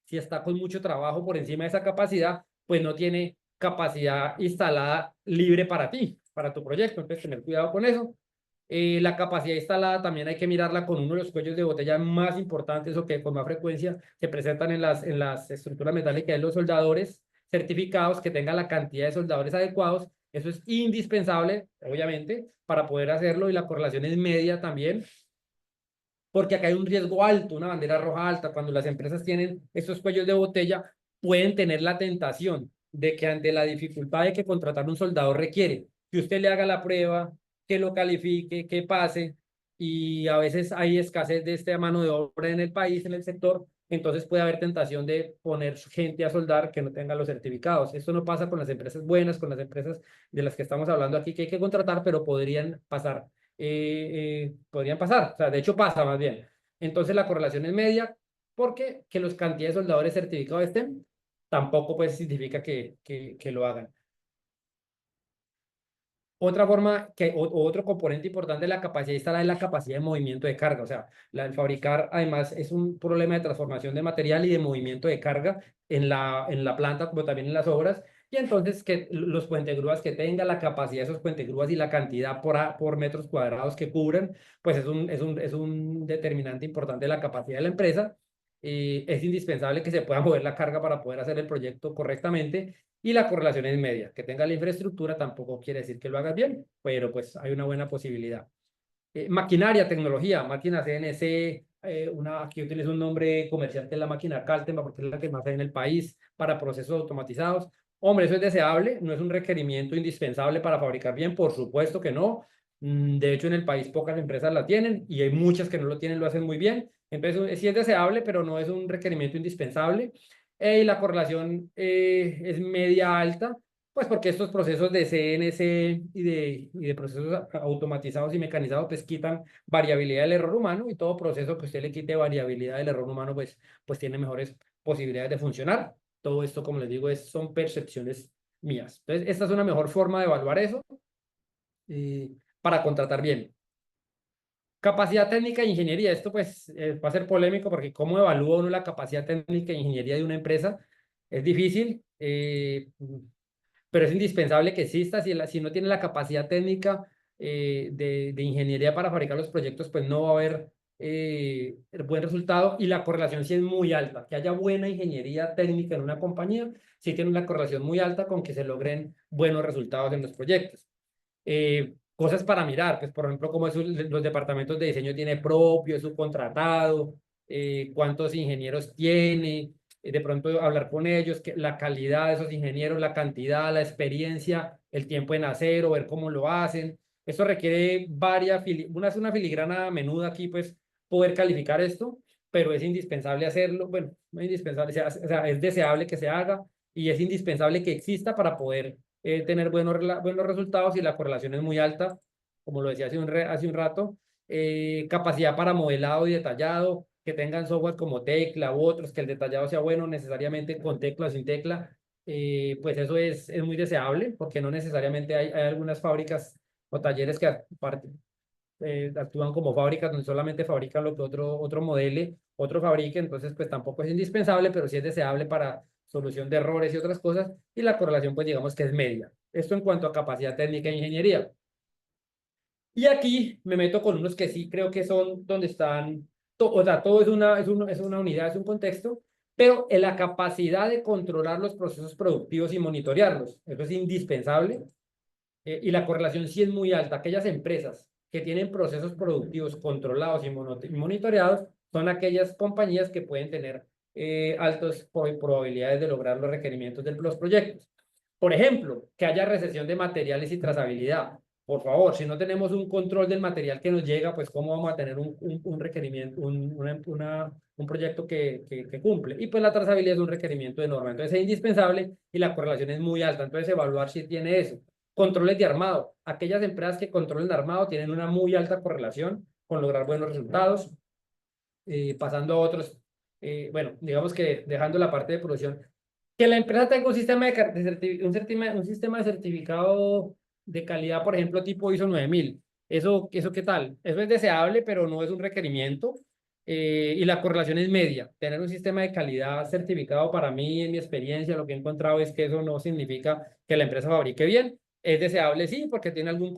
si está con mucho trabajo por encima de esa capacidad, pues no tiene capacidad instalada libre para ti, para tu proyecto. Entonces, tener cuidado con eso. La capacidad instalada también hay que mirarla con uno de los cuellos de botella más importantes o que con más frecuencia se presentan en las estructuras metálicas de los soldadores certificados que tengan la cantidad de soldadores adecuados. Eso es indispensable, obviamente, para poder hacerlo y la correlación es media también. porque acá hay un riesgo alto, una bandera roja alta. Cuando las empresas tienen estos cuellos de botella, pueden tener la tentación de que ante la dificultad de que contratar un soldador requiere que usted le haga la prueba, que lo califique, que pase, y a veces hay escasez de esta mano de obra en el país, en el sector, entonces puede haber tentación de poner gente a soldar que no tenga los certificados. Esto no pasa con las empresas buenas, con las empresas de las que estamos hablando aquí que hay que contratar, pero podrían pasar, o sea, de hecho pasa más bien. Entonces la correlación es media porque que los cantidades de soldadores certificados estén, tampoco pues significa que lo hagan. Otra forma o otro componente importante de la capacidad instalada es la capacidad de movimiento de carga. O sea, el fabricar además es un problema de transformación de material y de movimiento de carga en la planta como también en las obras. Y entonces que los puentegrúas que tenga, la capacidad de esos puentegrúas y la cantidad por metros cuadrados que cubran, pues es un determinante importante de la capacidad de la empresa. Es indispensable que se pueda mover la carga para poder hacer el proyecto correctamente y la correlación es media. Que tenga la infraestructura tampoco quiere decir que lo hagas bien, pero pues hay una buena posibilidad. Maquinaria, tecnología, máquina CNC, aquí utilizo un nombre comercial que es la máquina Caltema porque es la que más hay en el país para procesos automatizados. Hombre, eso es deseable, no es un requerimiento indispensable para fabricar bien, por supuesto que no. De hecho, en el país pocas empresas la tienen y hay muchas que no lo tienen, lo hacen muy bien. Entonces, sí es deseable, pero no es un requerimiento indispensable. Y la correlación es media alta, pues porque estos procesos de CNC y de procesos automatizados y mecanizados pues quitan variabilidad del error humano y todo proceso que usted le quite variabilidad del error humano pues tiene mejores posibilidades de funcionar. Todo esto, como les digo, son percepciones mías. Entonces, esta es una mejor forma de evaluar eso para contratar bien. Capacidad técnica e ingeniería. Esto pues va a ser polémico porque cómo evalúa uno la capacidad técnica e ingeniería de una empresa es difícil. Pero es indispensable que exista. Si no tiene la capacidad técnica de ingeniería para fabricar los proyectos, pues no va a haber buen resultado y la correlación sí es muy alta. Que haya buena ingeniería técnica en una compañía, sí tiene una correlación muy alta con que se logren buenos resultados en los proyectos. Cosas para mirar, pues por ejemplo, cómo los departamentos de diseño tiene propio, es subcontratado, cuántos ingenieros tiene, de pronto hablar con ellos, la calidad de esos ingenieros, la cantidad, la experiencia, el tiempo en hacer o ver cómo lo hacen. Esto requiere es una filigrana menuda aquí, pues poder calificar esto, pero es indispensable hacerlo. Bueno, no es indispensable, o sea, es deseable que se haga y es indispensable que exista para poder tener buenos resultados y la correlación es muy alta, como lo decía hace un rato. Capacidad para modelado y detallado, que tengan software como Tecla u otros, que el detallado sea bueno necesariamente con tecla o sin tecla, pues eso es muy deseable, porque no necesariamente hay algunas fábricas o talleres que actúan como fábricas donde solamente fabrican lo que otro modele, otro fabrique, entonces pues tampoco es indispensable, pero sí es deseable para solución de errores y otras cosas, y la correlación pues digamos que es media. Esto en cuanto a capacidad técnica e ingeniería. Y aquí me meto con unos que sí creo que son donde están, o sea, todo es una unidad, es un contexto, pero en la capacidad de controlar los procesos productivos y monitorearlos, eso es indispensable y la correlación sí es muy alta. Aquellas empresas que tienen procesos productivos controlados y monitoreados son aquellas compañías que pueden tener altas probabilidades de lograr los requerimientos de los proyectos. Por ejemplo, que haya recesión de materiales y trazabilidad. Por favor, si no tenemos un control del material que nos llega, pues cómo vamos a tener un requerimiento, un proyecto que cumple. Y pues la trazabilidad es un requerimiento de norma. Entonces es indispensable y la correlación es muy alta. Entonces evaluar si tiene eso. Controles de armado. Aquellas empresas que controlen armado tienen una muy alta correlación con lograr buenos resultados. Pasando a otros, bueno, digamos que dejando la parte de producción, que la empresa tenga un sistema un sistema de certificado de calidad, por ejemplo, tipo ISO 9000. ¿Eso qué tal? Eso es deseable, pero no es un requerimiento. Y la correlación es media. Tener un sistema de calidad certificado para mí, en mi experiencia, lo que he encontrado es que eso no significa que la empresa fabrique bien. Es deseable, sí, porque tiene un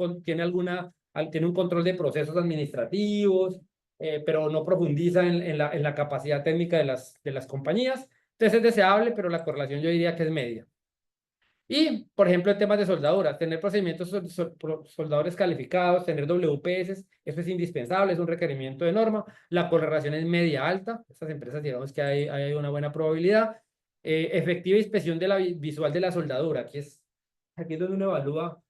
control de procesos administrativos, pero no profundiza en la capacidad técnica de las compañías. Entonces es deseable, pero la correlación yo diría que es media. Y, por ejemplo, en temas de soldadura, tener procedimientos soldadores calificados, tener WPS, eso es indispensable, es un requerimiento de norma. La correlación es media alta, estas empresas digamos que hay una buena probabilidad. Efectiva inspección de la visual de la soldadura, aquí es donde uno evalúa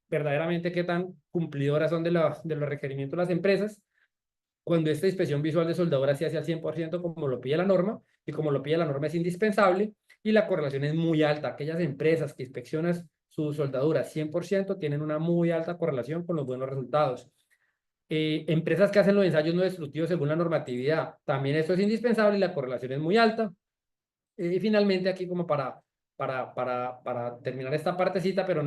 verdaderamente qué tan cumplidoras son de los requerimientos de las empresas. Cuando esta inspección visual de soldadura se hace al 100% como lo pide la norma, y como lo pide la norma es indispensable, y la correlación es muy alta. Aquellas empresas que inspeccionan su soldadura 100% tienen una muy alta correlación con los buenos resultados. Empresas que hacen los ensayos no destructivos según la normatividad, también esto es indispensable y la correlación es muy alta. Y finalmente aquí como para terminar esta partecita, pero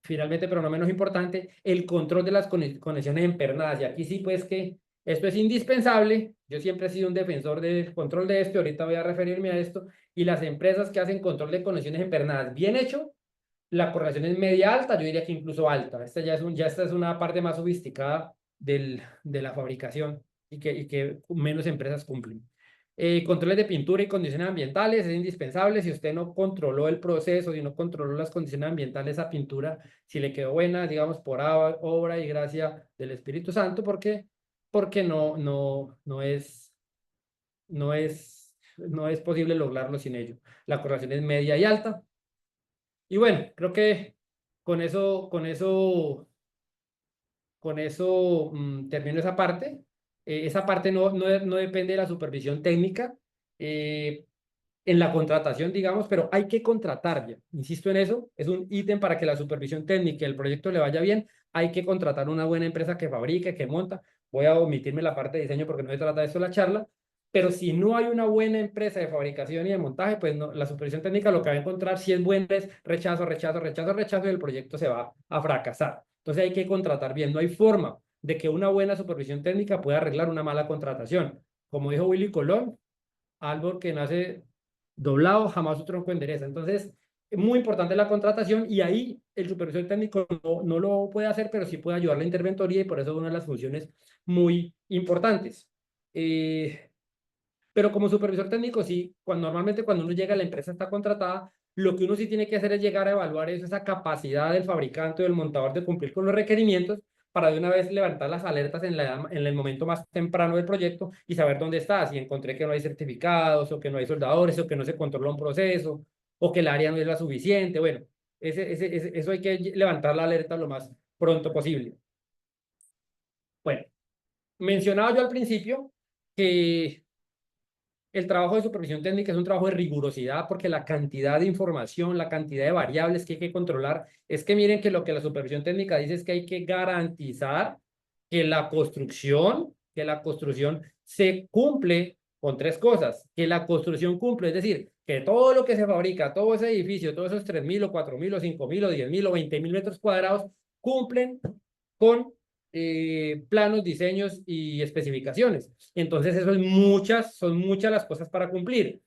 finalmente, pero no menos importante, el control de las conexiones empernadas. Y aquí sí, pues que esto es indispensable. Yo siempre he sido un defensor del control de esto, ahorita voy a referirme a esto. Y las empresas que hacen control de conexiones empernadas bien hecho, la correlación es media alta, yo diría que incluso alta. Esta es una parte más sofisticada de la fabricación y que menos empresas cumplen. Controles de pintura y condiciones ambientales es indispensable. Si usted no controló el proceso, si no controló las condiciones ambientales, esa pintura, si le quedó buena, digamos, por obra y gracia del Espíritu Santo, porque no es posible lograrlo sin ello. La correlación es media y alta. Y bueno, creo que con eso, con eso, con eso termino esa parte. Esa parte no depende de la supervisión técnica eh, en la contratación, digamos, pero hay que contratar ya. Insisto en eso, es un ítem para que la supervisión técnica y el proyecto le vaya bien. Hay que contratar una buena empresa que fabrique, que monta. Voy a omitirme la parte de diseño porque no se trata de eso la charla. Pero si no hay una buena empresa de fabricación y de montaje, pues no, la supervisión técnica lo que va a encontrar, si es buena, es rechazo, rechazo, rechazo, rechazo y el proyecto se va a fracasar. Entonces hay que contratar bien. No hay forma de que una buena supervisión técnica pueda arreglar una mala contratación. Como dijo Willy Colón, árbol que nace doblado, jamás su tronco endereza. Entonces, es muy importante la contratación y ahí el supervisor técnico no lo puede hacer, pero sí puede ayudar a la interventoría y por eso es una de las funciones muy importantes. Pero como supervisor técnico, sí, normalmente cuando uno llega a la empresa está contratada, lo que uno sí tiene que hacer es llegar a evaluar esa capacidad del fabricante o del montador de cumplir con los requerimientos para de una vez levantar las alertas en el momento más temprano del proyecto y saber dónde está. Si encontré que no hay certificados o que no hay soldadores o que no se controla un proceso o que el área no es la suficiente. Bueno, eso hay que levantar la alerta lo más pronto posible. Bueno, mencionaba yo al principio que el trabajo de supervisión técnica es un trabajo de rigurosidad porque la cantidad de información, la cantidad de variables que hay que controlar, es que miren que lo que la supervisión técnica dice es que hay que garantizar que la construcción se cumple con tres cosas, que la construcción cumple, es decir, que todo lo que se fabrica, todo ese edificio, todos esos 3.000 o 4.000 o 5.000 o 10.000 o 20.000 metros cuadrados cumplen con planos, diseños y especificaciones. Entonces, son muchas las cosas para cumplir.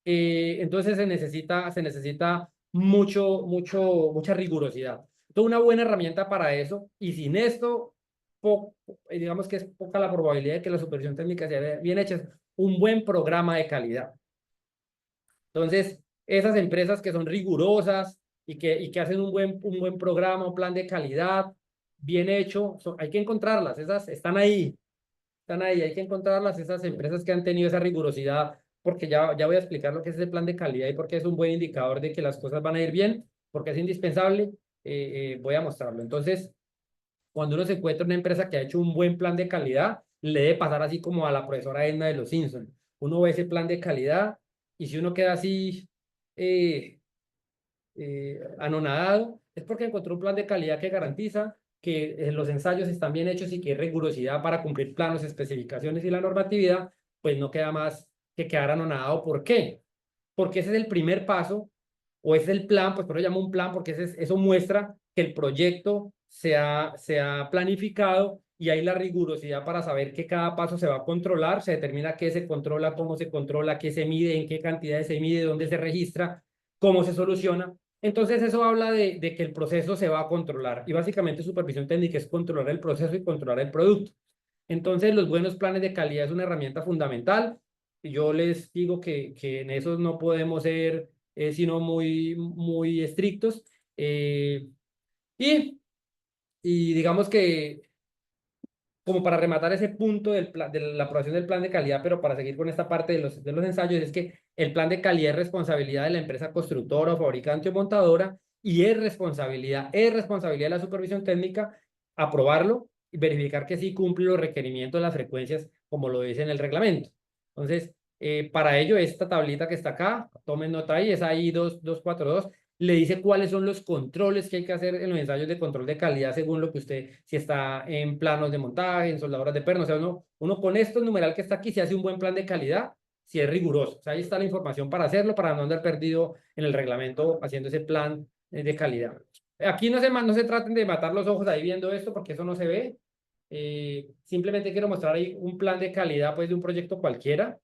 Entonces, se necesita mucha rigurosidad. Entonces, una buena herramienta para eso, y sin esto, digamos que es poca la probabilidad de que la supervisión técnica sea bien hecha, es un buen programa de calidad. Entonces, esas empresas que son rigurosas y que hacen un buen programa, un plan de calidad bien hecho, hay que encontrarlas, esas están ahí, hay que encontrarlas, esas empresas que han tenido esa rigurosidad, porque ya voy a explicar lo que es ese plan de calidad y por qué es un buen indicador de que las cosas van a ir bien, porque es indispensable, voy a mostrarlo. Entonces, cuando uno se encuentra una empresa que ha hecho un buen plan de calidad, le debe pasar así como a la profesora Edna de los Simpsons. Uno ve ese plan de calidad y si uno queda así eh, anonadado, es porque encontró un plan de calidad que garantiza que los ensayos están bien hechos y que hay rigurosidad para cumplir planos, especificaciones y la normatividad, pues no queda más que quedar anonadado. ¿Por qué? Porque ese es el primer paso, o es el plan, pues por eso llamo un plan, porque eso muestra que el proyecto se ha planificado y hay la rigurosidad para saber que cada paso se va a controlar, se determina qué se controla, cómo se controla, qué se mide, en qué cantidades se mide, dónde se registra, cómo se soluciona. Entonces eso habla de que el proceso se va a controlar y básicamente supervisión técnica es controlar el proceso y controlar el producto. Entonces los buenos planes de calidad es una herramienta fundamental. Yo les digo que en esos no podemos ser sino muy estrictos. Y, y digamos que como para rematar ese punto de la aprobación del plan de calidad, pero para seguir con esta parte de los ensayos, es que el plan de calidad es responsabilidad de la empresa constructora o fabricante o montadora y es responsabilidad de la supervisión técnica aprobarlo y verificar que sí cumple los requerimientos de las frecuencias como lo dice en el reglamento. Entonces, para ello, esta tablita que está acá, tomen nota ahí, es ahí 242 le dice cuáles son los controles que hay que hacer en los ensayos de control de calidad según lo que usted, si está en planos de montaje, en soldadoras de perno, o sea, uno con esto numeral que está aquí, se hace un buen plan de calidad, si es riguroso. O sea, ahí está la información para hacerlo, para no andar perdido en el reglamento haciendo ese plan de calidad. Aquí no se traten de matar los ojos ahí viendo esto, porque eso no se ve. Simplemente quiero mostrar ahí un plan de calidad pues, de un proyecto cualquiera.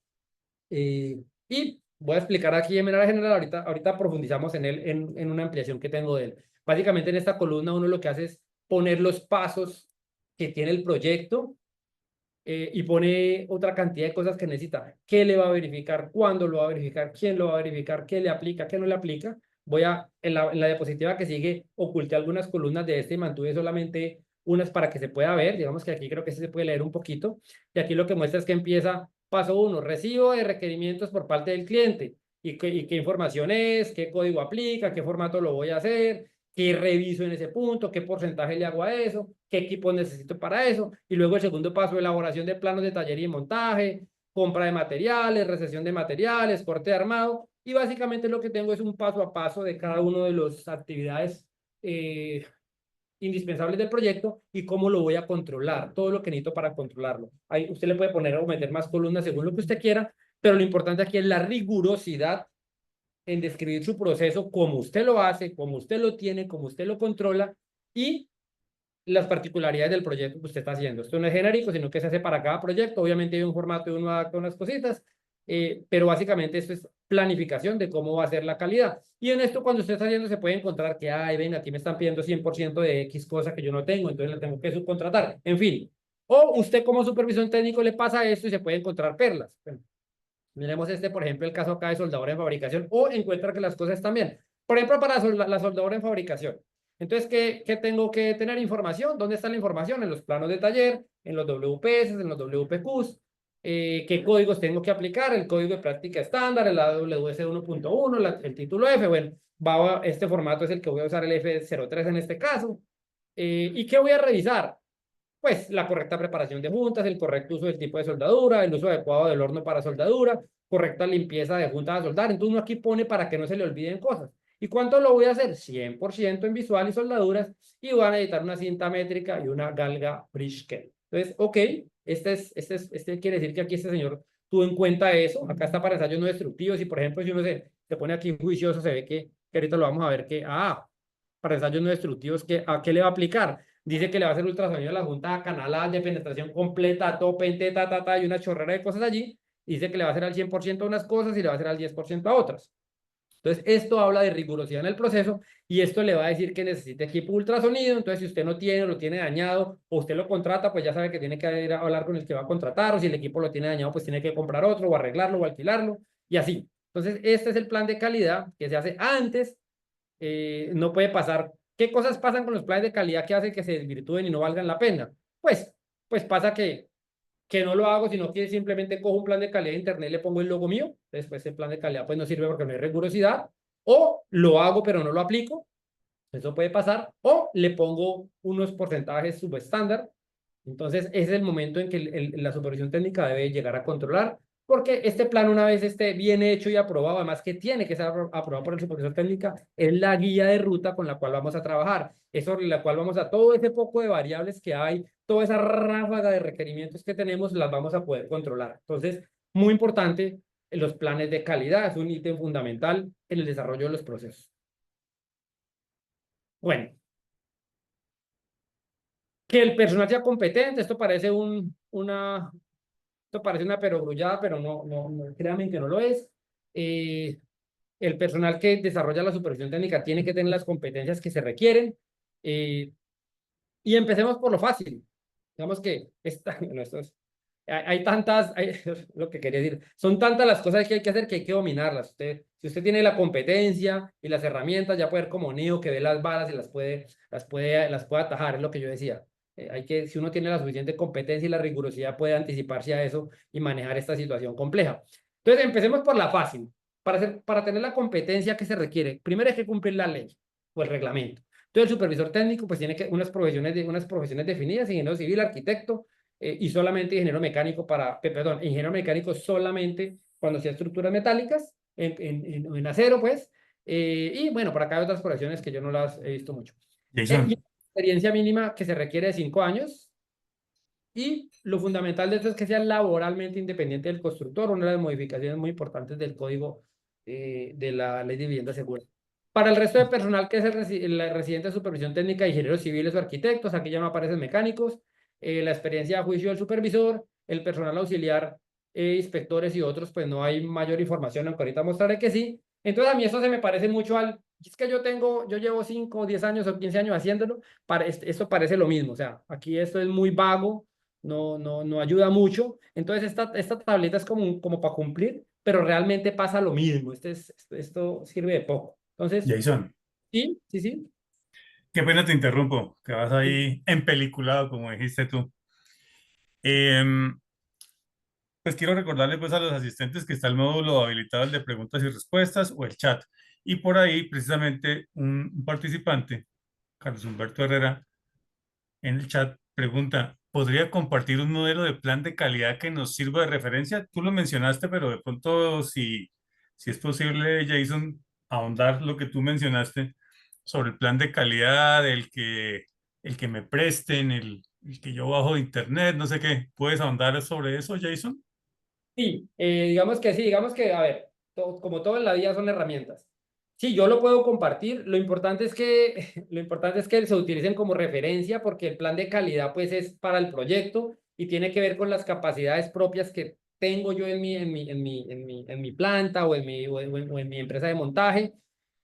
Y voy a explicar aquí de manera general, ahorita profundizamos en él en una ampliación que tengo de él. Básicamente en esta columna uno lo que hace es poner los pasos que tiene el proyecto y pone otra cantidad de cosas que necesita. ¿Qué le va a verificar? ¿Cuándo lo va a verificar? ¿Quién lo va a verificar? ¿Qué le aplica? ¿Qué no le aplica? En la diapositiva que sigue, oculté algunas columnas de este y mantuve solamente unas para que se pueda ver. Digamos que aquí creo que se puede leer un poquito. Y aquí lo que muestra es que empieza paso 1, recibo de requerimientos por parte del cliente. ¿Y qué información es? ¿Qué código aplica? ¿Qué formato lo voy a hacer? ¿Qué reviso en ese punto? ¿Qué porcentaje le hago a eso? ¿Qué equipo necesito para eso? Y luego el segundo paso, elaboración de planos de taller y montaje, compra de materiales, recesión de materiales, corte de armado. Y básicamente lo que tengo es un paso a paso de cada una de las actividades eh, indispensables del proyecto y cómo lo voy a controlar, todo lo que necesito para controlarlo. Ahí usted le puede poner o meter más columnas según lo que usted quiera, pero lo importante aquí es la rigurosidad en describir su proceso, como usted lo hace, como usted lo tiene, como usted lo controla y las particularidades del proyecto que usted está haciendo. Esto no es genérico, sino que se hace para cada proyecto. Obviamente hay un formato y uno adapta unas cositas, pero básicamente esto es planificación de cómo va a ser la calidad. Y en esto, cuando usted está haciendo, se puede encontrar que, ay, ven, aquí me están pidiendo 100% de X cosa que yo no tengo, entonces la tengo que subcontratar. En fin. O usted como supervisor técnico le pasa esto y se puede encontrar perlas. Bueno, miremos este, por ejemplo, el caso acá de soldadura en fabricación, o encuentra que las cosas están bien. Por ejemplo, para la soldadura en fabricación. Entonces, ¿qué tengo que tener información? ¿Dónde está la información? En los planos de taller, en los WPS, en los WPQs. ¿Qué códigos tengo que aplicar? El código de práctica estándar, el AWS 1.1, el título F. Bueno, este formato es el que voy a usar, el F03 en este caso. ¿Y qué voy a revisar? Pues la correcta preparación de juntas, el correcto uso del tipo de soldadura, el uso adecuado del horno para soldadura, correcta limpieza de juntas a soldar. Entonces uno aquí pone para que no se le olviden cosas. ¿Y cuánto lo voy a hacer? 100% en visual y soldaduras y van a necesitar una cinta métrica y una galga Bridgestone. Entonces, ok, este quiere decir que aquí este señor tuvo en cuenta eso. Acá está para ensayos no destructivos y, por ejemplo, si uno se pone aquí juicioso, se ve que ahorita lo vamos a ver para ensayos no destructivos, ¿a qué le va a aplicar? Dice que le va a hacer ultrasonido a la junta canalal de penetración completa, tope, y una chorrera de cosas allí. Dice que le va a hacer al 100% a unas cosas y le va a hacer al 10% a otras. Entonces, esto habla de rigurosidad en el proceso y esto le va a decir que necesita equipo ultrasonido. Entonces, si usted no tiene o lo tiene dañado o usted lo contrata, pues ya sabe que tiene que ir a hablar con el que va a contratar, o si el equipo lo tiene dañado, pues tiene que comprar otro o arreglarlo o alquilarlo y así. Entonces, este es el plan de calidad que se hace antes. No puede pasar. ¿Qué cosas pasan con los planes de calidad que hacen que se desvirtúen y no valgan la pena? Pues pasa que no lo hago, sino que simplemente cojo un plan de calidad de internet y le pongo el logo mío. Después el plan de calidad pues no sirve porque no hay rigurosidad. O lo hago pero no lo aplico. Eso puede pasar. O le pongo unos porcentajes subestándar. Entonces, ese es el momento en que la supervisión técnica debe llegar a controlar, porque este plan, una vez esté bien hecho y aprobado, además que tiene que ser aprobado por el supervisor técnica, es la guía de ruta con la cual vamos a trabajar. Es sobre la cual vamos a todo ese poco de variables que hay, toda esa ráfaga de requerimientos que tenemos, las vamos a poder controlar. Entonces, muy importante, los planes de calidad es un ítem fundamental en el desarrollo de los procesos. Bueno, que el personal sea competente, esto parece una perogrullada, pero créanme que no lo es. Eh, el personal que desarrolla la supervisión técnica tiene que tener las competencias que se requieren. eh, y empecemos por lo fácil. Digamos que bueno, hay tantas, lo que quería decir, son tantas las cosas que hay que hacer que hay que dominarlas. Si usted tiene la competencia y las herramientas, ya puede ver como Neo que ve las balas y las puede atajar, es lo que yo decía. Si uno tiene la suficiente competencia y la rigurosidad, puede anticiparse a eso y manejar esta situación compleja. Entonces, empecemos por la fácil. Para tener la competencia que se requiere, primero hay que cumplir la ley o el reglamento. Entonces, el supervisor técnico pues tiene unas profesiones definidas, ingeniero civil, arquitecto, y solamente ingeniero mecánico perdón, ingeniero mecánico solamente cuando sea estructuras metálicas, en acero, pues, y bueno, por acá hay otras profesiones que yo no las he visto mucho. Y Jason, experiencia mínima que se requiere de 5 años, y lo fundamental de esto es que sea laboralmente independiente del constructor, una de las modificaciones muy importantes del código de la ley de vivienda segura. Para el resto de personal que es el residente de supervisión técnica, ingenieros civiles o arquitectos, aquí ya no aparecen mecánicos, la experiencia de juicio del supervisor, el personal auxiliar, inspectores y otros, pues no hay mayor información, aunque ahorita mostraré que sí. Entonces a mí esto se me parece mucho es que yo llevo 5, 10 años o 15 años haciéndolo, esto parece lo mismo, o sea, aquí esto es muy vago, no ayuda mucho. Entonces esta tableta es como para cumplir, pero realmente pasa lo mismo. Esto sirve de poco. Entonces, Jason, sí, sí, sí. qué pena te interrumpo, que vas Sí, ahí empeliculado, como dijiste tú. Em, pues quiero recordarle pues a los asistentes que está el módulo habilitado, el de preguntas y respuestas o el chat. Y por ahí precisamente un participante, Carlos Humberto Herrera, en el chat pregunta, ¿podría compartir un modelo de plan de calidad que nos sirva de referencia? Tú lo mencionaste, pero de pronto si es posible, Jason, ahondar lo que tú mencionaste sobre el plan de calidad, el que me presten, el que yo bajo de internet, no sé qué. ¿Puedes ahondar sobre eso, Jason? sí, digamos que, a ver, como todo en la vida son herramientas. Sí, yo lo puedo compartir. Lo importante es que, lo importante es que se utilicen como referencia porque el plan de calidad pues es para el proyecto y tiene que ver con las capacidades propias que tengo yo en mi planta o en mi empresa de montaje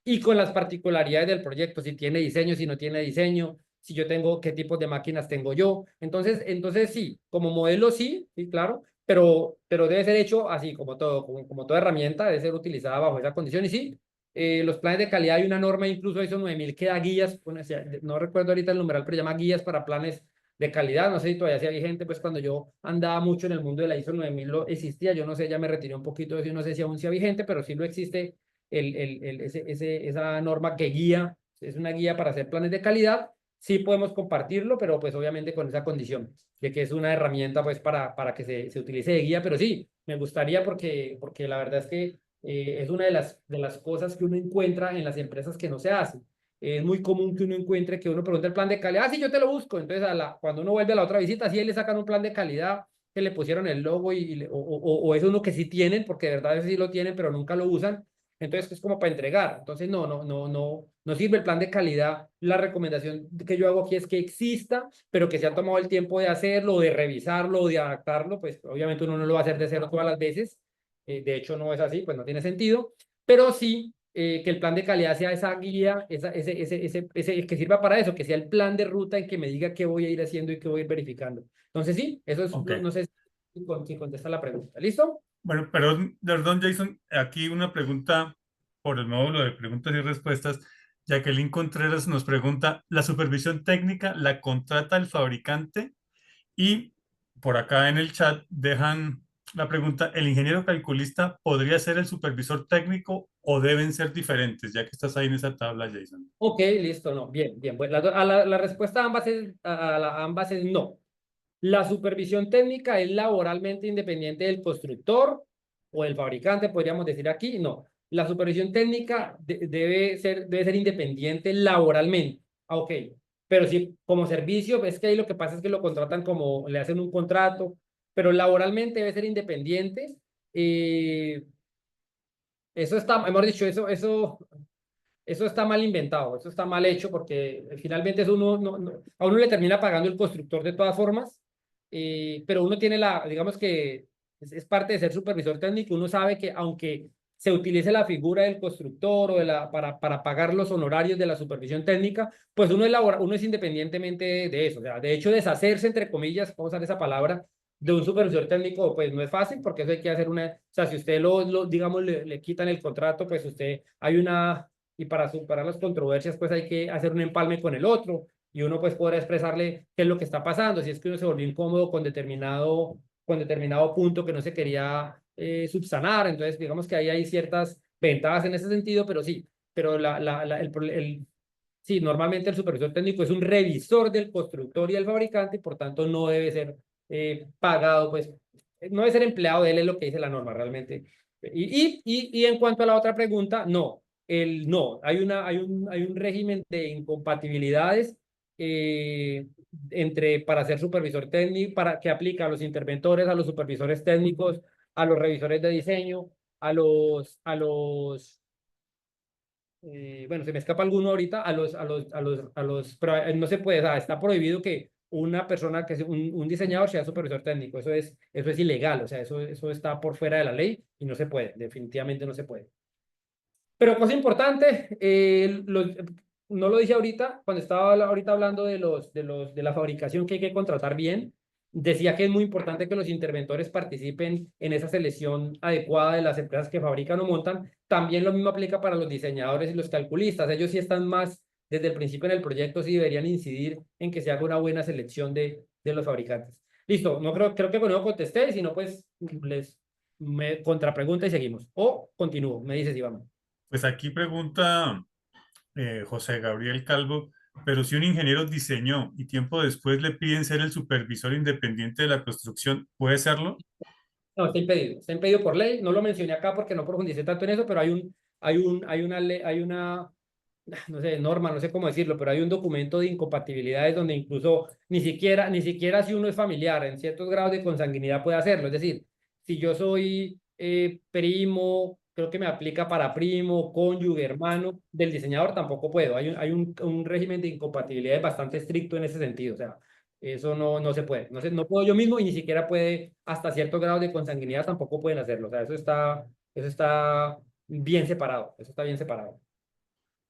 y con las particularidades del proyecto, si tiene diseño, si no tiene diseño, si yo tengo, qué tipos de máquinas tengo yo. Entonces sí, como modelo sí, sí, claro, pero debe ser hecho así, como todo, como toda herramienta, debe ser utilizada bajo esa condición. Y sí, los planes de calidad, hay una norma, incluso ISO 9000 que da guías, bueno, no recuerdo ahorita el numeral, pero llama guías para planes de calidad. No sé si todavía sea vigente, pues cuando yo andaba mucho en el mundo de la ISO 9000 lo existía, yo no sé, ya me retiré un poquito de eso, y no sé si aún sea vigente, pero sí lo existe esa norma que guía, es una guía para hacer planes de calidad. Sí podemos compartirlo, pero pues obviamente con esa condición de que es una herramienta pues para que se utilice de guía, pero sí, me gustaría porque la verdad es que es una de las cosas que uno encuentra en las empresas que no se hacen. Es muy común que uno encuentre que uno pregunta el plan de calidad, ah, sí, yo te lo busco. Entonces, cuando uno vuelve a la otra visita, sí, le sacan un plan de calidad que le pusieron el logo o es uno que sí tienen, porque de verdad sí lo tienen, pero nunca lo usan. Entonces, es como para entregar. Entonces, no sirve el plan de calidad. La recomendación que yo hago aquí es que exista, pero que se ha tomado el tiempo de hacerlo, de revisarlo, de adaptarlo. Pues obviamente uno no lo va a hacer de cero todas las veces. De hecho, no es así, pues no tiene sentido. Pero sí que el plan de calidad sea esa guía, que sirva para eso, que sea el plan de ruta en que me diga qué voy a ir haciendo y qué voy a ir verificando. Entonces, sí, eso es, Ok. no sé si contesta la pregunta. ¿Listo? Bueno, perdón, Jason, aquí una pregunta por el módulo de preguntas y respuestas. Jacqueline Contreras nos pregunta, ¿la supervisión técnica la contrata el fabricante? Y por acá en el chat dejan la pregunta, ¿el ingeniero calculista podría ser el supervisor técnico o deben ser diferentes? Ya que estás ahí en esa tabla, Jason. Ok, listo, no, bien, bien. Pues la respuesta a ambas es no. La supervisión técnica es laboralmente independiente del constructor o del fabricante, podríamos decir aquí, no. La supervisión técnica debe ser independiente laboralmente. Ah, ok, pero si como servicio, es que ahí lo que pasa es que lo contratan como, le hacen un contrato, pero laboralmente debe ser independiente. Eh, Eso está, hemos dicho, eso está mal inventado, eso está mal hecho porque finalmente eso a uno le termina pagando el constructor de todas formas, pero uno tiene digamos que es parte de ser supervisor técnico, uno sabe que aunque se utilice la figura del constructor para pagar los honorarios de la supervisión técnica, pues uno es independientemente de eso, o sea, de hecho deshacerse, entre comillas, vamos a usar esa palabra, de un supervisor técnico, pues no es fácil, porque eso hay que hacer una, o sea, si usted digamos, le quitan el contrato, pues usted, hay una, y para superar las controversias, pues hay que hacer un empalme con el otro, y uno pues podrá expresarle qué es lo que está pasando, si es que uno se volvió incómodo con determinado punto que no se quería subsanar, entonces digamos que ahí hay ciertas ventajas en ese sentido, pero sí, pero sí, normalmente el supervisor técnico es un revisor del constructor y del fabricante, y por tanto no debe ser pagado, pues no debe ser empleado de él, es lo que dice la norma realmente. Y en cuanto a la otra pregunta, no, no, hay un régimen de incompatibilidades para ser supervisor técnico, que aplica a los interventores, a los supervisores técnicos, a los revisores de diseño, bueno, se me escapa alguno ahorita, pero no se puede, o sea, está prohibido que una persona, un diseñador sea supervisor técnico, eso es ilegal, o sea, eso está por fuera de la ley y no se puede, definitivamente no se puede. Pero cosa importante, no lo dije ahorita, cuando estaba ahorita hablando de la fabricación que hay que contratar bien, decía que es muy importante que los interventores participen en esa selección adecuada de las empresas que fabrican o montan. También lo mismo aplica para los diseñadores y los calculistas. Ellos sí están más desde el principio en el proyecto, sí deberían incidir en que se haga una buena selección de los fabricantes. Listo, no creo que con eso contesté, si no, pues me contrapregunta y seguimos. O continúo, me dices, Iván. Pues aquí pregunta José Gabriel Calvo, pero si un ingeniero diseñó y tiempo después le piden ser el supervisor independiente de la construcción, ¿puede serlo? No, está impedido por ley. No lo mencioné acá porque no profundicé tanto en eso, pero hay una ley, hay una, no sé, norma, no sé cómo decirlo, pero hay un documento de incompatibilidades donde incluso ni siquiera si uno es familiar, en ciertos grados de consanguinidad puede hacerlo. Es decir, si yo soy primo, creo que me aplica para primo, cónyuge, hermano del diseñador, tampoco puedo. Un régimen de incompatibilidades bastante estricto en ese sentido. O sea, eso no se puede. No puedo yo mismo y ni siquiera puede, hasta cierto grado de consanguinidad tampoco pueden hacerlo. O sea, eso está bien separado. Eso está bien separado.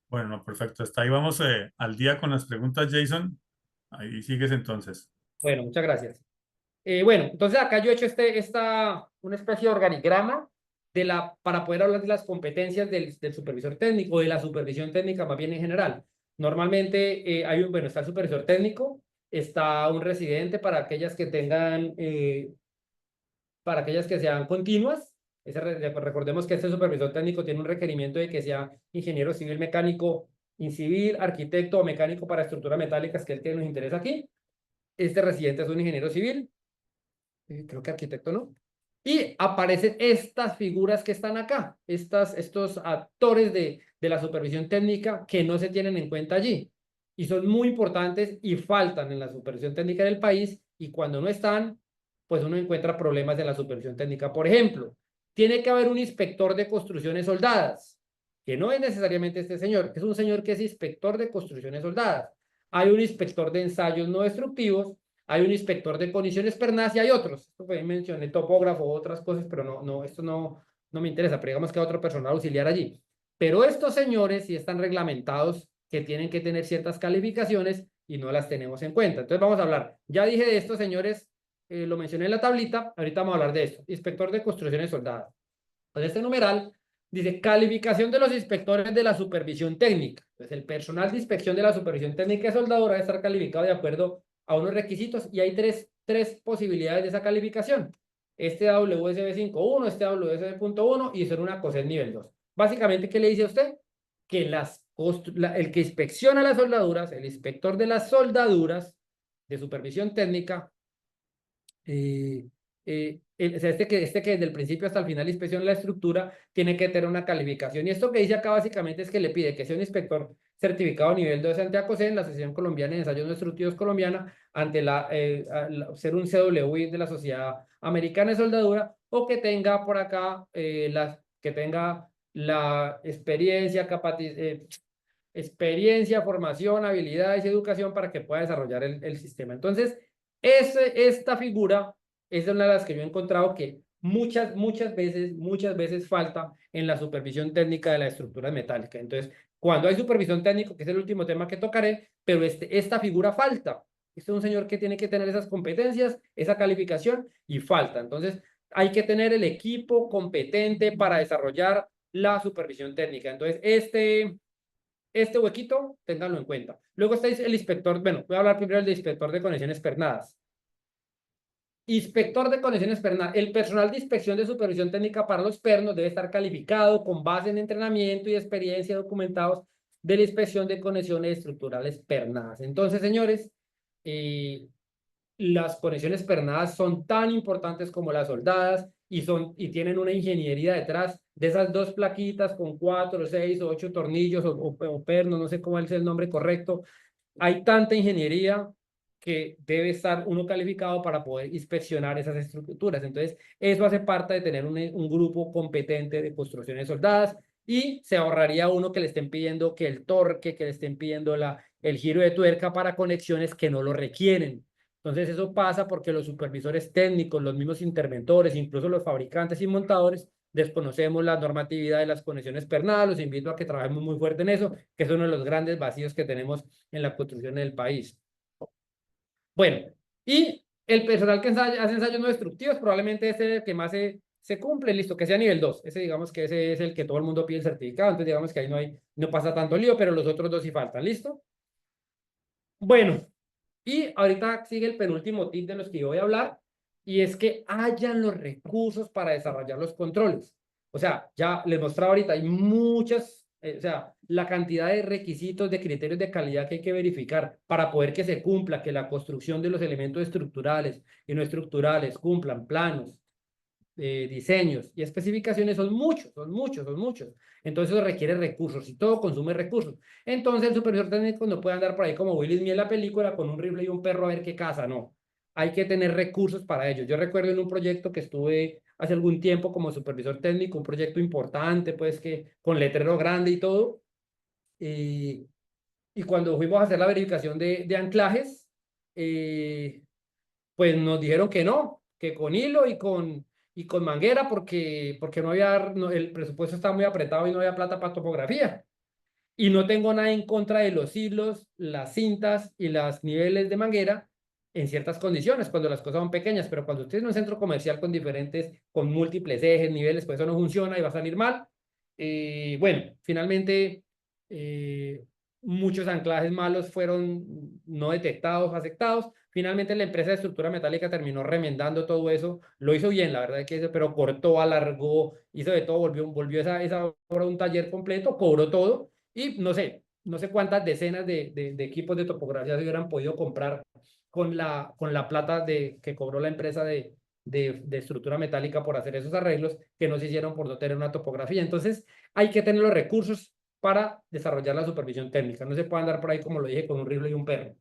Bueno, no, perfecto. Hasta ahí vamos al día con las preguntas, Jason. Ahí sigues entonces. Bueno, muchas gracias. Bueno, entonces acá yo he hecho una especie de organigrama para poder hablar de las competencias del supervisor técnico, de la supervisión técnica más bien en general. Normalmente bueno, está el supervisor técnico, está un residente para aquellas que sean continuas. Recordemos que este supervisor técnico tiene un requerimiento de que sea ingeniero civil mecánico, incivil, arquitecto o mecánico para estructuras metálicas, que es el que nos interesa aquí. Este residente es un ingeniero civil, creo que arquitecto no. Y aparecen estas figuras que están acá, estos actores de la supervisión técnica que no se tienen en cuenta allí. Y son muy importantes y faltan en la supervisión técnica del país, y cuando no están, pues uno encuentra problemas en la supervisión técnica. Por ejemplo, tiene que haber un inspector de construcciones soldadas, que no es necesariamente este señor, es un señor que es inspector de construcciones soldadas. Hay un inspector de ensayos no destructivos, hay un inspector de condiciones pernas y hay otros. Esto pues, mencioné topógrafo, otras cosas, pero esto no me interesa, pero digamos que hay otro personal auxiliar allí. Pero estos señores sí están reglamentados que tienen que tener ciertas calificaciones y no las tenemos en cuenta. Entonces vamos a hablar, ya dije de estos señores, lo mencioné en la tablita, ahorita vamos a hablar de esto. Inspector de construcciones soldadas. Pues este numeral dice calificación de los inspectores de la supervisión técnica. Entonces el personal de inspección de la supervisión técnica de soldadura debe estar calificado de acuerdo a unos requisitos y hay tres posibilidades de esa calificación. Este WSB 5.1, este WSB 1 y ser una COSET nivel 2. Básicamente, ¿qué le dice a usted? Que el que inspecciona las soldaduras, el inspector de las soldaduras de supervisión técnica, o sea, este que desde el principio hasta el final inspecciona la estructura, tiene que tener una calificación. Y esto que dice acá básicamente es que le pide que sea un inspector certificado nivel 2 ante ACOSEN, la Asociación Colombiana de Ensayos No Destructivos Colombiana, ante ser un CWI de la Sociedad Americana de Soldadura, o que tenga por acá, que tenga la experiencia, formación, habilidades y educación para que pueda desarrollar el sistema. Entonces, esta figura es una de las que yo he encontrado que muchas veces falta en la supervisión técnica de la estructura metálica. Entonces, cuando hay supervisión técnica, que es el último tema que tocaré, pero esta figura falta. Este es un señor que tiene que tener esas competencias, esa calificación y falta. Entonces, hay que tener el equipo competente para desarrollar la supervisión técnica. Entonces, este huequito, ténganlo en cuenta. Luego está el inspector, bueno, voy a hablar primero del inspector de conexiones pernadas. Inspector de conexiones pernadas. El personal de inspección de supervisión técnica para los pernos debe estar calificado con base en entrenamiento y experiencia documentados de la inspección de conexiones estructurales pernadas. Entonces, señores, las conexiones pernadas son tan importantes como las soldadas y tienen una ingeniería detrás de esas dos plaquitas con 4, 6 o 8 tornillos o pernos, no sé cómo es el nombre correcto. Hay tanta ingeniería que debe estar uno calificado para poder inspeccionar esas estructuras. Entonces, eso hace parte de tener un grupo competente de construcciones soldadas y se ahorraría uno que le estén pidiendo que el torque, que le estén pidiendo el giro de tuerca para conexiones que no lo requieren. Entonces, eso pasa porque los supervisores técnicos, los mismos interventores, incluso los fabricantes y montadores, desconocemos la normatividad de las conexiones pernadas. Los invito a que trabajemos muy fuerte en eso, que es uno de los grandes vacíos que tenemos en la construcción del país. Bueno, y el personal que hace ensayos no destructivos probablemente es el que más se cumple, listo, que sea nivel 2. Ese digamos que ese es el que todo el mundo pide el certificado, entonces digamos que ahí no pasa tanto lío, pero los otros dos sí faltan, ¿listo? Bueno, y ahorita sigue el penúltimo tip de los que yo voy a hablar, y es que hayan los recursos para desarrollar los controles. O sea, ya les mostraba ahorita, hay muchas, o sea, la cantidad de requisitos, de criterios de calidad que hay que verificar para poder que se cumpla, que la construcción de los elementos estructurales y no estructurales cumplan planos, diseños y especificaciones son muchos, son muchos, son muchos. Entonces eso requiere recursos y todo consume recursos. Entonces el supervisor técnico no puede andar por ahí como Will Smith en la película con un rifle y un perro a ver qué caza, no. Hay que tener recursos para ello. Yo recuerdo en un proyecto que estuve hace algún tiempo como supervisor técnico, un proyecto importante, pues que con letrero grande y todo. Y cuando fuimos a hacer la verificación de anclajes, pues nos dijeron que no, que con hilo y con manguera porque no había, el presupuesto estaba muy apretado y no había plata para topografía. Y no tengo nada en contra de los hilos, las cintas y los niveles de manguera en ciertas condiciones, cuando las cosas son pequeñas, pero cuando usted es un centro comercial con múltiples ejes, niveles, pues eso no funciona y va a salir mal. Bueno, finalmente eh, muchos anclajes malos fueron no detectados, aceptados. Finalmente la empresa de estructura metálica terminó remendando todo eso, lo hizo bien, la verdad es que pero cortó, alargó, hizo de todo, volvió esa obra un taller completo, cobró todo y no sé cuántas decenas de equipos de topografía se hubieran podido comprar con la plata que cobró la empresa de estructura metálica por hacer esos arreglos que no se hicieron por no tener una topografía. Entonces, hay que tener los recursos para desarrollar la supervisión técnica. No se puede andar por ahí, como lo dije, con un rifle y un perro.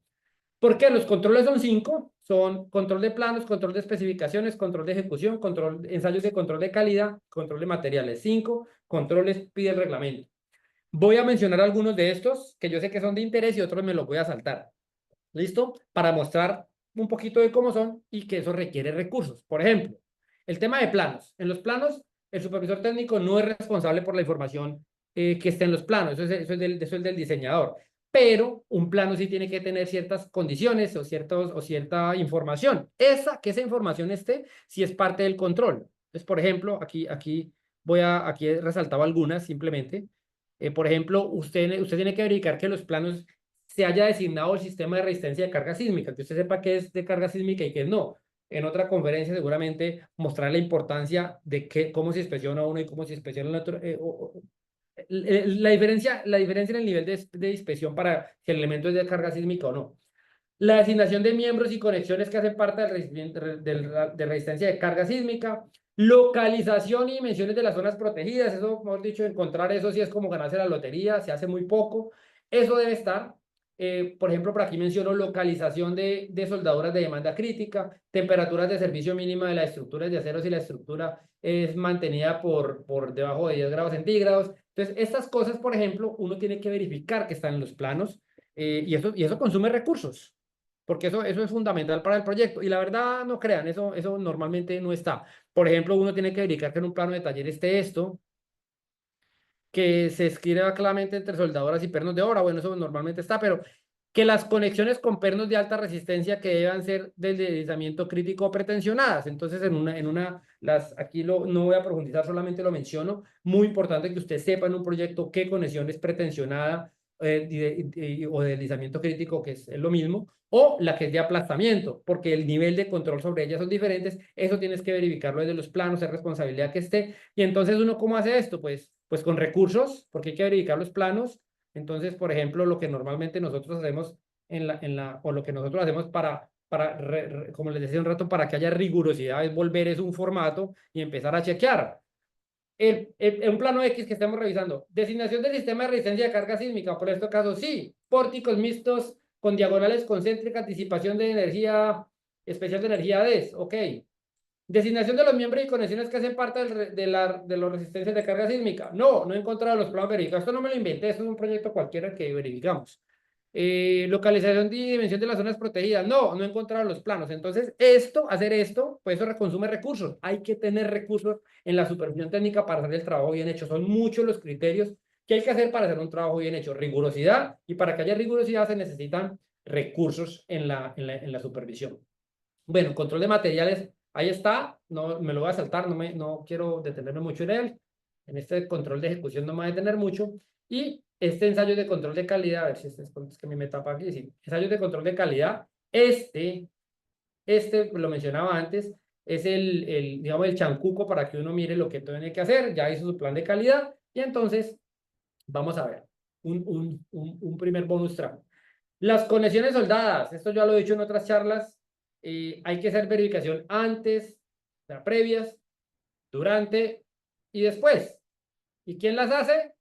¿Por qué? Los controles son 5, son control de planos, control de especificaciones, control de ejecución, ensayos de control de calidad, control de materiales. 5 controles pide el reglamento. Voy a mencionar algunos de estos que yo sé que son de interés y otros me los voy a saltar. ¿Listo? Para mostrar un poquito de cómo son y que eso requiere recursos. Por ejemplo, el tema de planos. En los planos, el supervisor técnico no es responsable por la información que esté en los planos. Eso es del diseñador. Pero un plano sí tiene que tener ciertas condiciones o cierta información. Que esa información esté, si es parte del control. Entonces, por ejemplo, aquí he resaltado algunas simplemente. Por ejemplo, usted tiene que verificar que los planos se haya designado el sistema de resistencia de carga sísmica, que usted sepa qué es de carga sísmica y qué no. En otra conferencia seguramente mostrar la importancia de cómo se inspecciona uno y cómo se inspecciona el otro. La diferencia en el nivel de inspección para si el elemento es de carga sísmica o no. La designación de miembros y conexiones que hacen parte de resistencia de carga sísmica. Localización y dimensiones de las zonas protegidas. Eso, mejor dicho, encontrar eso sí es como ganarse la lotería, se hace muy poco. Eso debe estar. Por ejemplo, por aquí menciono localización de soldaduras de demanda crítica, temperaturas de servicio mínima de las estructuras de acero si la estructura es mantenida por debajo de 10 grados centígrados. Entonces, estas cosas, por ejemplo, uno tiene que verificar que están en los planos y eso consume recursos, porque eso es fundamental para el proyecto. Y la verdad, no crean, eso normalmente no está. Por ejemplo, uno tiene que verificar que en un plano de taller esté esto, que se escriba claramente entre soldadoras y pernos de obra. Bueno, eso normalmente está, pero que las conexiones con pernos de alta resistencia que deban ser del deslizamiento crítico pretensionadas. Entonces, aquí no voy a profundizar, solamente lo menciono. Muy importante que usted sepa en un proyecto qué conexión es pretensionada o de deslizamiento crítico, que es lo mismo, o la que es de aplastamiento, porque el nivel de control sobre ellas son diferentes. Eso tienes que verificarlo desde los planos, es responsabilidad que esté. Y entonces, ¿uno cómo hace esto? Pues con recursos, porque hay que verificar los planos. Entonces, por ejemplo, lo que normalmente nosotros hacemos o lo que nosotros hacemos como les decía un rato, para que haya rigurosidad, es volver es un formato y empezar a chequear. Un plano X que estemos revisando, designación del sistema de resistencia de carga sísmica, por este caso sí, pórticos mixtos con diagonales concéntricas, disipación de energía, especial de energía DES, ok. Designación de los miembros y conexiones que hacen parte de las resistencias de carga sísmica. No he encontrado los planos verificados. Esto no me lo inventé, esto es un proyecto cualquiera que verificamos. Localización y dimensión de las zonas protegidas. No he encontrado los planos. Entonces, hacer esto, pues eso consume recursos. Hay que tener recursos en la supervisión técnica para hacer el trabajo bien hecho. Son muchos los criterios que hay que hacer para hacer un trabajo bien hecho. Rigurosidad, y para que haya rigurosidad se necesitan recursos en la supervisión. Bueno, control de materiales, ahí está, no me lo voy a saltar, no quiero detenerme mucho en él. En este control de ejecución no me voy a detener mucho. Y este ensayo de control de calidad, a ver si es que me tapa aquí, sí. Ensayo de control de calidad, lo mencionaba antes, es digamos, el chancuco para que uno mire lo que tiene que hacer, ya hizo su plan de calidad, y entonces vamos a ver un primer bonus track. Las conexiones soldadas, esto ya lo he dicho en otras charlas, hay que hacer verificación antes, o sea, previas, durante y después. ¿Y quién las hace?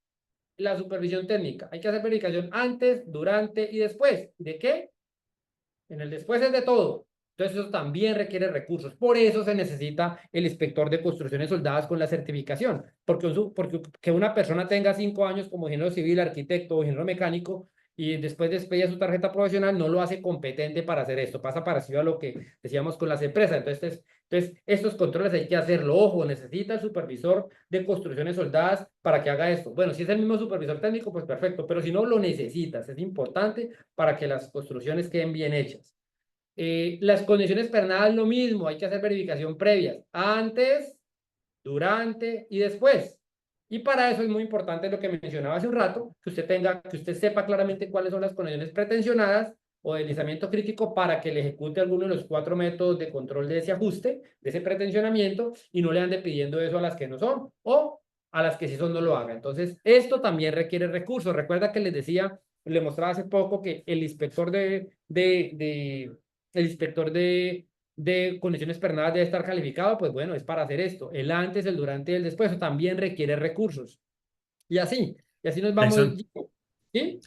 La supervisión técnica. Hay que hacer verificación antes, durante y después. ¿De qué? En el después es de todo. Entonces eso también requiere recursos. Por eso se necesita el inspector de construcciones soldadas con la certificación. Porque que una persona tenga 5 años como ingeniero civil, arquitecto o ingeniero mecánico y después despide su tarjeta profesional no lo hace competente para hacer esto. Pasa parecido a lo que decíamos con las empresas. Entonces estos controles hay que hacerlo. Ojo, necesita el supervisor de construcciones soldadas para que haga esto. Bueno, si es el mismo supervisor técnico, pues perfecto. Pero si no lo necesitas, es importante para que las construcciones queden bien hechas. Las condiciones pernadas lo mismo, hay que hacer verificación previa, antes, durante y después. Y para eso es muy importante lo que mencionaba hace un rato, que usted sepa claramente cuáles son las condiciones pretensionadas o deslizamiento crítico para que le ejecute alguno de los 4 métodos de control de ese ajuste, de ese pretensionamiento, y no le ande pidiendo eso a las que no son, o a las que sí son no lo haga. Entonces, esto también requiere recursos. Recuerda que les decía, le mostraba hace poco que el inspector de condiciones pernadas debe estar calificado, pues bueno, es para hacer esto. El antes, el durante y el después. Eso también requiere recursos. Y así nos vamos. Jason, ¿Sí?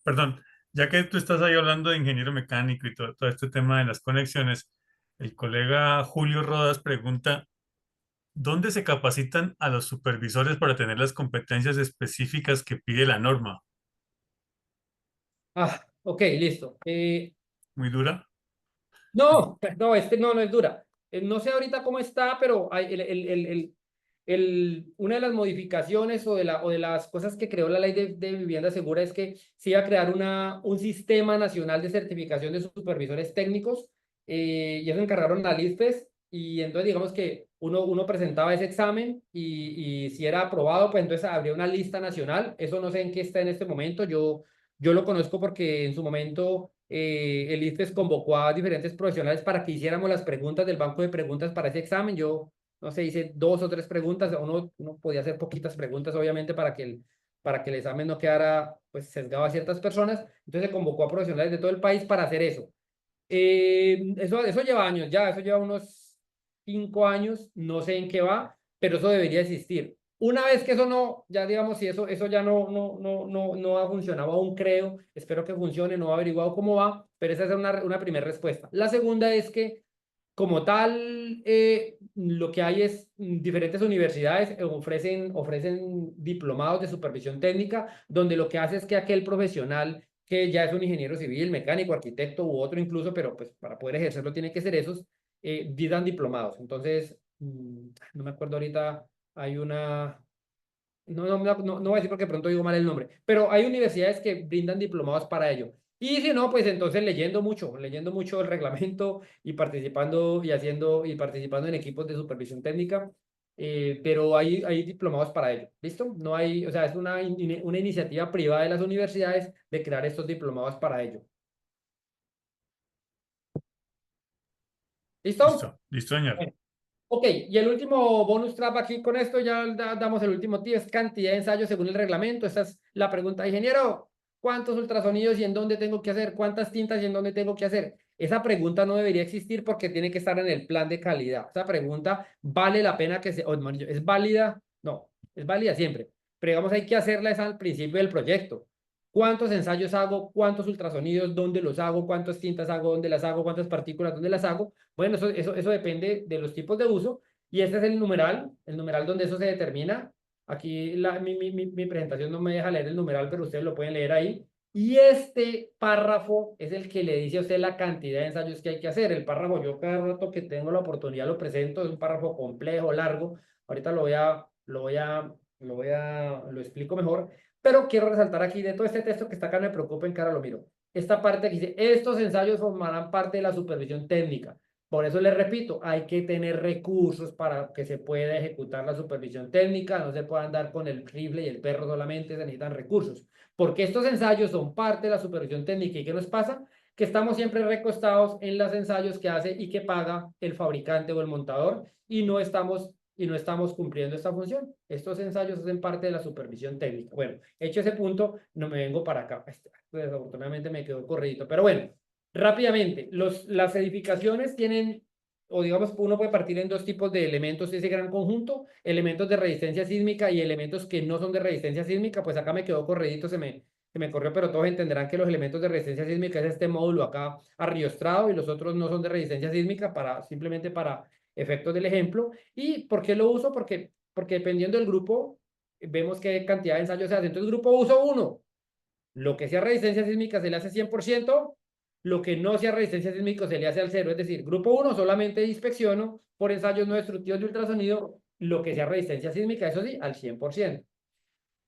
perdón, ya que tú estás ahí hablando de ingeniero mecánico y todo este tema de las conexiones, el colega Julio Rodas pregunta, ¿dónde se capacitan a los supervisores para tener las competencias específicas que pide la norma? Ok, listo. Muy dura. No, no es dura. No sé ahorita cómo está, pero una de las modificaciones o de las cosas que creó la ley de vivienda segura es que se iba a crear un sistema nacional de certificación de supervisores técnicos, y eso encargaron a ISPES, y entonces digamos que uno presentaba ese examen y si era aprobado, pues entonces habría una lista nacional. Eso no sé en qué está en este momento. Yo lo conozco porque en su momento el IFES convocó a diferentes profesionales para que hiciéramos las preguntas del banco de preguntas para ese examen. Yo, no sé, hice 2 o 3 preguntas. Uno podía hacer poquitas preguntas, obviamente, para que el examen no quedara pues sesgado a ciertas personas. Entonces se convocó a profesionales de todo el país para hacer eso. Eso lleva años ya, eso lleva unos 5 años, no sé en qué va, pero eso debería existir. Una vez que eso no, ya digamos, si eso ya no ha funcionado aún, creo, espero que funcione, no he averiguado cómo va, pero esa es una primera respuesta. La segunda es que, como tal, lo que hay es diferentes universidades ofrecen diplomados de supervisión técnica, donde lo que hace es que aquel profesional que ya es un ingeniero civil, mecánico, arquitecto u otro incluso, pero pues para poder ejercerlo tiene que ser esos, dan diplomados. Entonces, no me acuerdo ahorita, hay una, no voy a decir porque pronto digo mal el nombre, pero hay universidades que brindan diplomados para ello. Y si no, pues entonces leyendo mucho el reglamento y participando y haciendo y participando en equipos de supervisión técnica, pero hay diplomados para ello, ¿listo? No hay, o sea, es una iniciativa privada de las universidades de crear estos diplomados para ello. ¿Listo? Listo, listo, señor. Bueno, ok, y el último bonus trap aquí con esto, ya damos el último tip, es cantidad de ensayos según el reglamento. Esa es la pregunta, ingeniero. ¿Cuántos ultrasonidos y en dónde tengo que hacer? ¿Cuántas tintas y en dónde tengo que hacer? Esa pregunta no debería existir porque tiene que estar en el plan de calidad. Esa pregunta vale la pena que se, o, mejor dicho, es válida, no, es válida siempre. Pero digamos, hay que hacerla es al principio del proyecto. ¿Cuántos ensayos hago? ¿Cuántos ultrasonidos? ¿Dónde los hago? ¿Cuántas tintas hago? ¿Dónde las hago? ¿Cuántas partículas? ¿Dónde las hago? Bueno, eso depende de los tipos de uso y este es el numeral donde eso se determina. Aquí mi presentación no me deja leer el numeral, pero ustedes lo pueden leer ahí. Y este párrafo es el que le dice a usted la cantidad de ensayos que hay que hacer. El párrafo, yo cada rato que tengo la oportunidad lo presento, es un párrafo complejo, largo. Ahorita lo explico mejor, pero quiero resaltar aquí de todo este texto que está acá, no me preocupen, cara, lo miro. Esta parte que dice, estos ensayos formarán parte de la supervisión técnica. Por eso les repito, hay que tener recursos para que se pueda ejecutar la supervisión técnica, no se puede andar con el rifle y el perro solamente, se necesitan recursos. Porque estos ensayos son parte de la supervisión técnica. ¿Y qué nos pasa? Que estamos siempre recostados en los ensayos que hace y que paga el fabricante o el montador y no estamos cumpliendo esta función. Estos ensayos hacen parte de la supervisión técnica. Bueno, hecho ese punto, no me vengo para acá. Desafortunadamente me quedó corridito, pero bueno. Rápidamente, las edificaciones tienen, o digamos, uno puede partir en dos tipos de elementos de ese gran conjunto, elementos de resistencia sísmica y elementos que no son de resistencia sísmica, pues acá me quedó corredito, se me corrió, pero todos entenderán que los elementos de resistencia sísmica es este módulo acá arriostrado y los otros no son de resistencia sísmica simplemente para efectos del ejemplo. ¿Y por qué lo uso? Porque dependiendo del grupo, vemos qué cantidad de ensayos se hace. Entonces, grupo uso 1, lo que sea resistencia sísmica se le hace 100%, lo que no sea resistencia sísmica se le hace al cero. Es decir, grupo 1 solamente inspecciono por ensayos no destructivos de ultrasonido, lo que sea resistencia sísmica, eso sí, al 100%.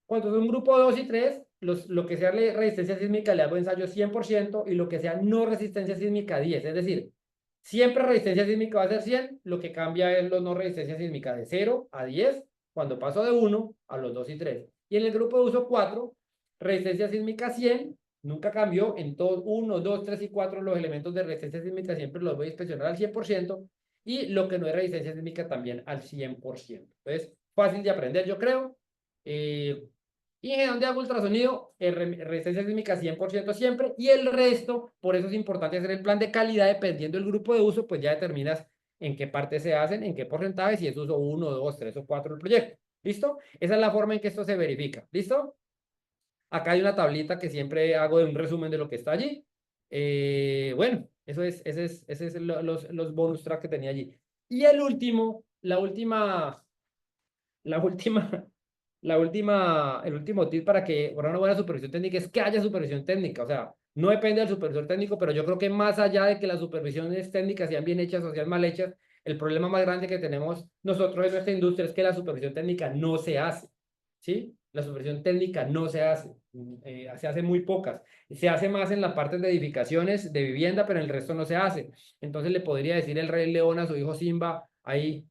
Cuando es un grupo 2 y 3, lo que sea resistencia sísmica le hago ensayo 100% y lo que sea no resistencia sísmica 10. Es decir, siempre resistencia sísmica va a ser 100, lo que cambia es los no resistencia sísmica de 0 a 10 cuando paso de 1 a los 2 y 3. Y en el grupo de uso 4, resistencia sísmica 100, nunca cambió. En todos 1, 2, 3 y 4 los elementos de resistencia sísmica siempre los voy a inspeccionar al 100% y lo que no es resistencia sísmica también al 100%. Entonces, fácil de aprender, yo creo. Y en donde hago ultrasonido, resistencia sísmica 100% siempre, y el resto, por eso es importante hacer el plan de calidad, dependiendo del grupo de uso, pues ya determinas en qué parte se hacen, en qué porcentaje, si es uso 1, 2, 3 o 4 del proyecto. ¿Listo? Esa es la forma en que esto se verifica. ¿Listo? Acá hay una tablita que siempre hago de un resumen de lo que está allí. Bueno, ese es los bonus track que tenía allí. Y el último, la última, el último tip para una buena supervisión técnica es que haya supervisión técnica. O sea, no depende del supervisor técnico, pero yo creo que más allá de que las supervisiones técnicas sean bien hechas o sean mal hechas, el problema más grande que tenemos nosotros en nuestra industria es que la supervisión técnica no se hace. ¿Sí? La supervisión técnica no se hace. Se hace muy pocas. Se hace más en la parte de edificaciones, de vivienda, pero en el resto no se hace. Entonces le podría decir el Rey León a su hijo Simba ahí: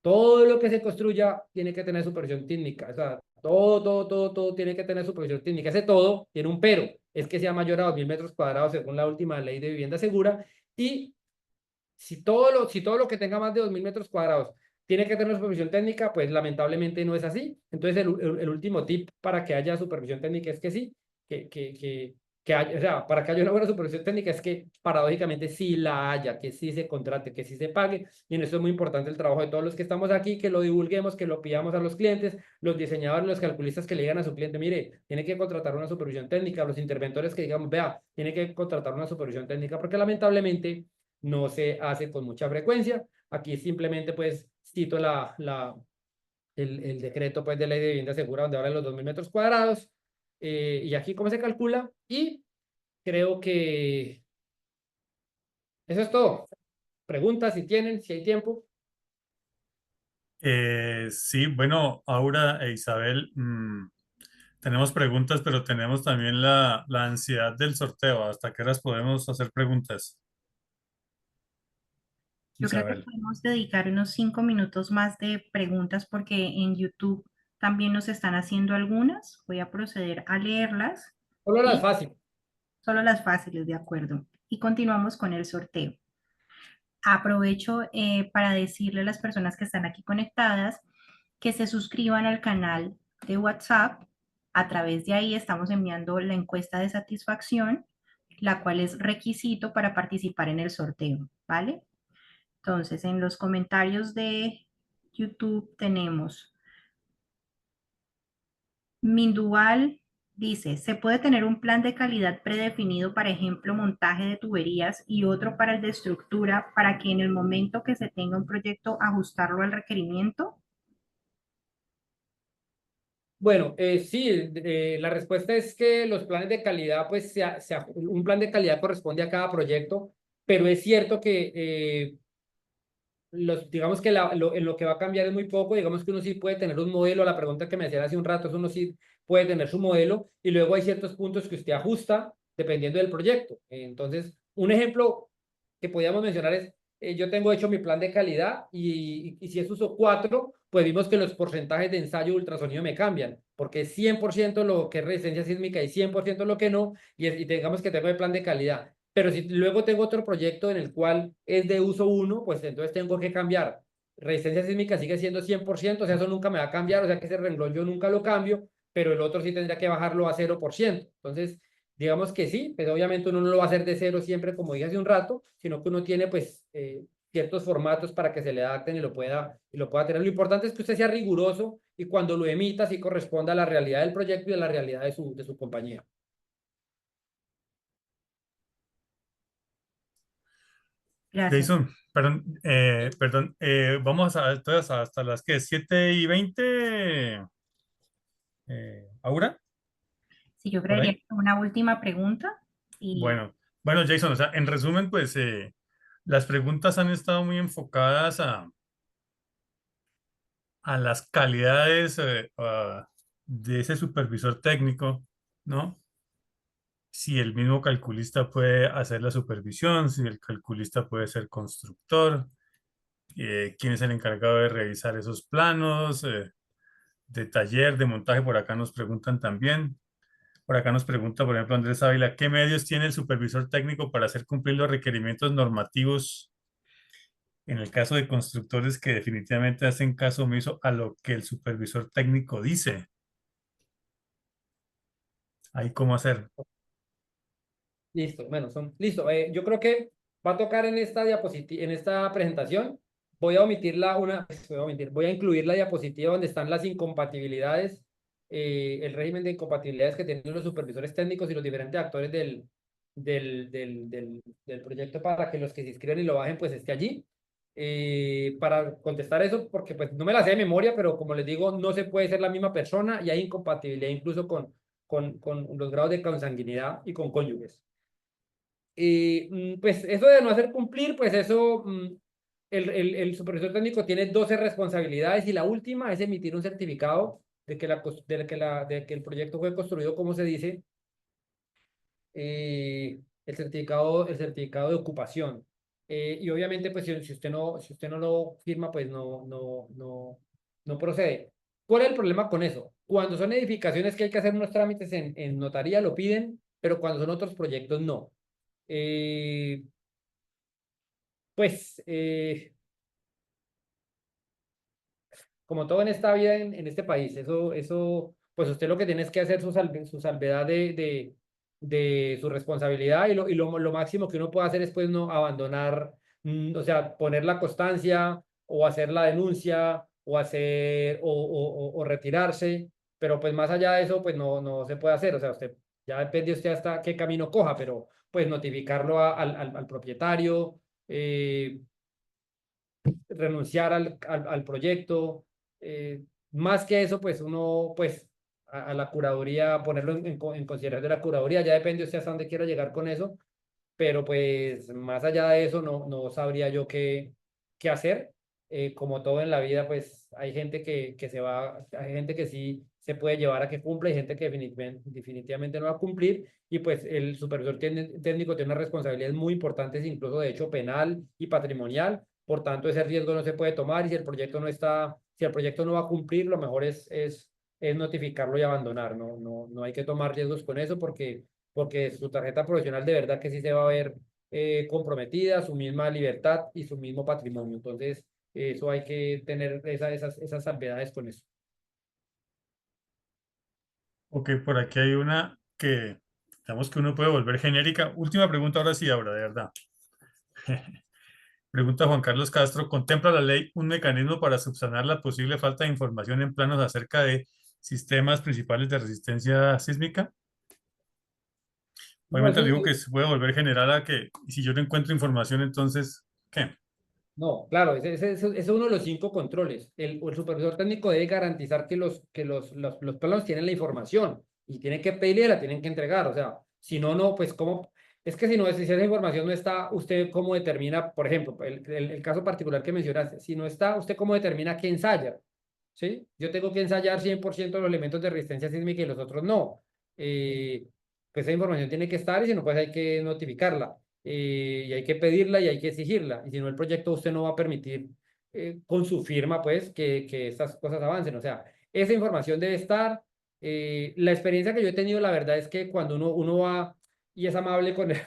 todo lo que se construya tiene que tener supervisión técnica. O sea, todo tiene que tener supervisión técnica. Ese todo tiene un pero. Es que sea mayor a 2.000 metros cuadrados según la última ley de vivienda segura. Y si todo lo que tenga más de 2.000 metros cuadrados tiene que tener supervisión técnica, pues lamentablemente no es así. Entonces, el último tip para que haya supervisión técnica es que sí, o sea, para que haya una buena supervisión técnica es que paradójicamente sí la haya, que sí se contrate, que sí se pague. Y en eso es muy importante el trabajo de todos los que estamos aquí, que lo divulguemos, que lo pidamos a los clientes, los diseñadores, los calculistas que le digan a su cliente: mire, tiene que contratar una supervisión técnica, los interventores que digamos: vea, tiene que contratar una supervisión técnica, porque lamentablemente no se hace con mucha frecuencia. Aquí simplemente pues cito el decreto pues de ley de vivienda segura donde habla de los 2.000 metros cuadrados, y aquí cómo se calcula, y creo que eso es todo. Preguntas si tienen, si hay tiempo. Sí, bueno, Aura e Isabel, tenemos preguntas, pero tenemos también la ansiedad del sorteo. ¿Hasta qué horas podemos hacer preguntas? Yo creo que Isabel. podemos dedicar unos 5 minutos más de preguntas porque en YouTube también nos están haciendo algunas. Voy a proceder a leerlas Solo las y fáciles. solo las fáciles, de acuerdo. Y continuamos con el sorteo. Aprovecho para decirle a las personas que están aquí conectadas que se suscriban al canal de WhatsApp. A través de ahí estamos enviando la encuesta de satisfacción, la cual es requisito para participar en el sorteo, ¿vale? Entonces, en los comentarios de YouTube tenemos Mindual dice, ¿se puede tener un plan de calidad predefinido, para ejemplo, montaje de tuberías y otro para el de estructura, para que en el momento que se tenga un proyecto ajustarlo al requerimiento? Bueno, sí, la respuesta es que los planes de calidad, pues un plan de calidad corresponde a cada proyecto, pero es cierto que digamos que en lo que va a cambiar es muy poco, digamos que uno sí puede tener un modelo, la pregunta que me hacían hace un rato, es uno sí puede tener su modelo y luego hay ciertos puntos que usted ajusta dependiendo del proyecto. Entonces, un ejemplo que podríamos mencionar es, yo tengo hecho mi plan de calidad y si es uso 4, pues vimos que los porcentajes de ensayo de ultrasonido me cambian, porque es 100% lo que es resistencia sísmica y 100% lo que no, y digamos que tengo el plan de calidad. Pero si luego tengo otro proyecto en el cual es de uso 1, pues entonces tengo que cambiar. Resistencia sísmica sigue siendo 100%, o sea, eso nunca me va a cambiar, o sea que ese renglón yo nunca lo cambio, pero el otro sí tendría que bajarlo a 0%. Entonces, digamos que sí, pero obviamente uno no lo va a hacer de cero siempre, como dije hace un rato, sino que uno tiene pues ciertos formatos para que se le adapten y lo pueda tener. Lo importante es que usted sea riguroso y cuando lo emita sí corresponda a la realidad del proyecto y a la realidad de su compañía. Gracias. Jason, perdón, vamos a, entonces hasta las que 7:20, Aura, Si yo por creería ahí. que una última pregunta y Bueno, bueno, Jason, o sea, en resumen, pues las preguntas han estado muy enfocadas a las calidades de ese supervisor técnico, ¿no? Si el mismo calculista puede hacer la supervisión, si el calculista puede ser constructor, quién es el encargado de revisar esos planos, de taller, de montaje, por acá nos preguntan también. Por acá nos pregunta, por ejemplo, Andrés Ávila, ¿qué medios tiene el supervisor técnico para hacer cumplir los requerimientos normativos en el caso de constructores que definitivamente hacen caso omiso a lo que el supervisor técnico dice? ¿Hay cómo hacer? Listo, bueno, listo. Yo creo que va a tocar en esta diapositiva, en esta presentación. Voy a omitirla voy a incluir la diapositiva donde están las incompatibilidades, el régimen de incompatibilidades que tienen los supervisores técnicos y los diferentes actores del proyecto para que los que se inscriban y lo bajen pues esté allí. Para contestar eso, porque pues no me la sé de memoria, pero como les digo, no se puede ser la misma persona y hay incompatibilidad incluso con los grados de consanguinidad y con cónyuges. Y pues eso de no hacer cumplir, pues eso, el supervisor técnico tiene 12 responsabilidades y la última es emitir un certificado de que, de que el proyecto fue construido como se dice, el certificado de ocupación. Y obviamente, pues si usted no lo firma, pues no procede. ¿Cuál es el problema con eso? Cuando son edificaciones que hay que hacer unos trámites en notaría, lo piden, pero cuando son otros proyectos, no. Eh, pues, como todo en esta vida, en este país, pues usted lo que tiene es que hacer su salvedad de su responsabilidad lo máximo que uno puede hacer es pues no abandonar, o sea, poner la constancia o hacer la denuncia o hacer o retirarse, pero pues más allá de eso, pues no se puede hacer, o sea, usted ya depende usted hasta qué camino coja, pero pues notificarlo al propietario. Renunciar al proyecto. Más que eso, pues uno, pues a la curaduría, ponerlo en consideración de la curaduría, ya depende usted hasta dónde quiera llegar con eso, pero pues más allá de eso no sabría yo qué hacer. como todo en la vida, pues hay gente que se va, hay gente que sí se puede llevar a que cumpla y gente que definitivamente no va a cumplir. Y pues el supervisor técnico tiene unas responsabilidades muy importantes, incluso de hecho penal y patrimonial. Por tanto, ese riesgo no se puede tomar y si el proyecto no está, si el proyecto no va a cumplir, lo mejor es notificarlo y abandonar. No hay que tomar riesgos con eso porque su tarjeta profesional de verdad que sí se va a ver comprometida, su misma libertad y su mismo patrimonio. Entonces, eso hay que tener esas salvedades con eso. Ok, por aquí hay una que, digamos que uno puede volver genérica. Última pregunta, ahora sí, ahora, de verdad. Pregunta Juan Carlos Castro, ¿contempla la ley un mecanismo para subsanar la posible falta de información en planos acerca de sistemas principales de resistencia sísmica? No, Obviamente digo que se puede volver general a que si yo no encuentro información, entonces, ¿qué? no, claro, ese es uno de los 5 controles. El supervisor técnico debe garantizar que los planos tienen la información y tienen que pedirle y la tienen que entregar. O sea, si no, no, pues cómo, es que si no, si esa información no está, usted cómo determina, por ejemplo, el caso particular que mencionaste, si no está, usted cómo determina qué ensaya, ¿sí? Yo tengo que ensayar 100% los elementos de resistencia sísmica y los otros no. Eh, pues esa información tiene que estar y si no, pues hay que notificarla y hay que pedirla y hay que exigirla. Y si no, el proyecto usted no va a permitir con su firma, pues, que estas cosas avancen. O sea, esa información debe estar. La experiencia que yo he tenido, la verdad es que cuando uno va y es amable con el,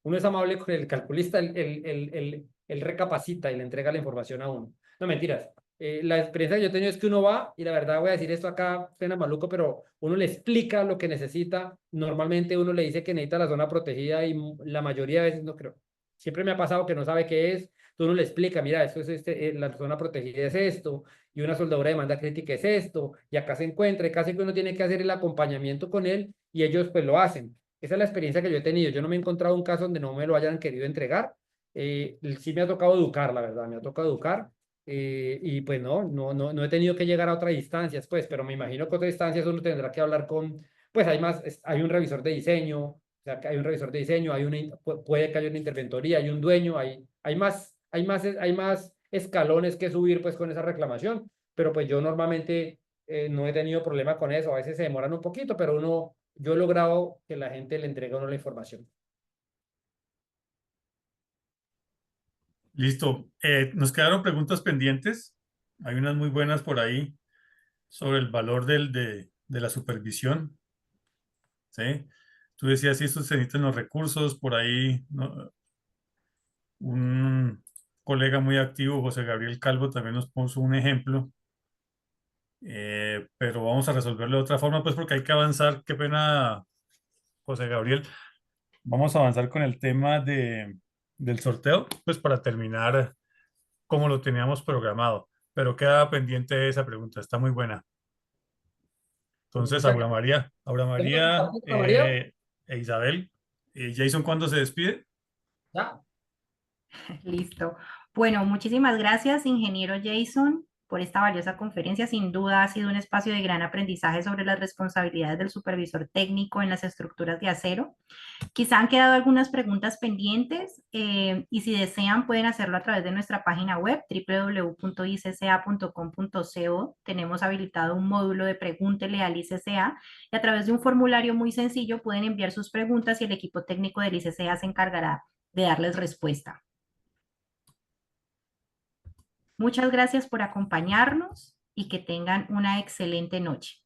uno es amable con el calculista, él recapacita y le entrega la información a uno. No, mentiras. La experiencia que yo he tenido es que uno va, y la verdad voy a decir esto acá, suena maluco, pero uno le explica lo que necesita. Normalmente uno le dice que necesita la zona protegida y la mayoría de veces no creo. Siempre me ha pasado que no sabe qué es. Entonces uno le explica, mira, esto es la zona protegida es esto, y una soldadura de demanda crítica es esto, y acá se encuentra, y casi que uno tiene que hacer el acompañamiento con él, y ellos pues lo hacen. Esa es la experiencia que yo he tenido. Yo no me he encontrado un caso donde no me lo hayan querido entregar. Sí me ha tocado educar, la verdad, me ha tocado educar y pues no he tenido que llegar a otras instancias, pues, pero me imagino que otras instancias uno tendrá que hablar con, pues hay más, hay un revisor de diseño, o sea, que hay un revisor de diseño, puede que haya una interventoría, hay un dueño, hay más escalones que subir pues con esa reclamación, pero pues yo normalmente no he tenido problema con eso, a veces se demoran un poquito, pero yo he logrado que la gente le entregue a uno la información. Listo. Nos quedaron preguntas pendientes. Hay unas muy buenas por ahí sobre el valor de la supervisión. ¿Sí? Tú decías, si estos se necesitan los recursos, por ahí ¿no? Un colega muy activo, José Gabriel Calvo, también nos puso un ejemplo, pero vamos a resolverlo de otra forma, pues porque hay que avanzar. Qué pena, José Gabriel. Vamos a avanzar con el tema del sorteo, pues para terminar como lo teníamos programado, pero queda pendiente esa pregunta, está muy buena. Entonces, Muchas gracias. Aura ¿Ya me María compartiste, María? e Isabel, Jason, ¿cuándo se despide? Ya. Listo. Bueno, muchísimas gracias, ingeniero Jason, por esta valiosa conferencia. Sin duda ha sido un espacio de gran aprendizaje sobre las responsabilidades del supervisor técnico en las estructuras de acero. Quizá han quedado algunas preguntas pendientes y si desean pueden hacerlo a través de nuestra página web www.icca.com.co. Tenemos habilitado un módulo de Pregúntele al ICCA y a través de un formulario muy sencillo pueden enviar sus preguntas y el equipo técnico del ICCA se encargará de darles respuesta. Muchas gracias por acompañarnos y que tengan una excelente noche.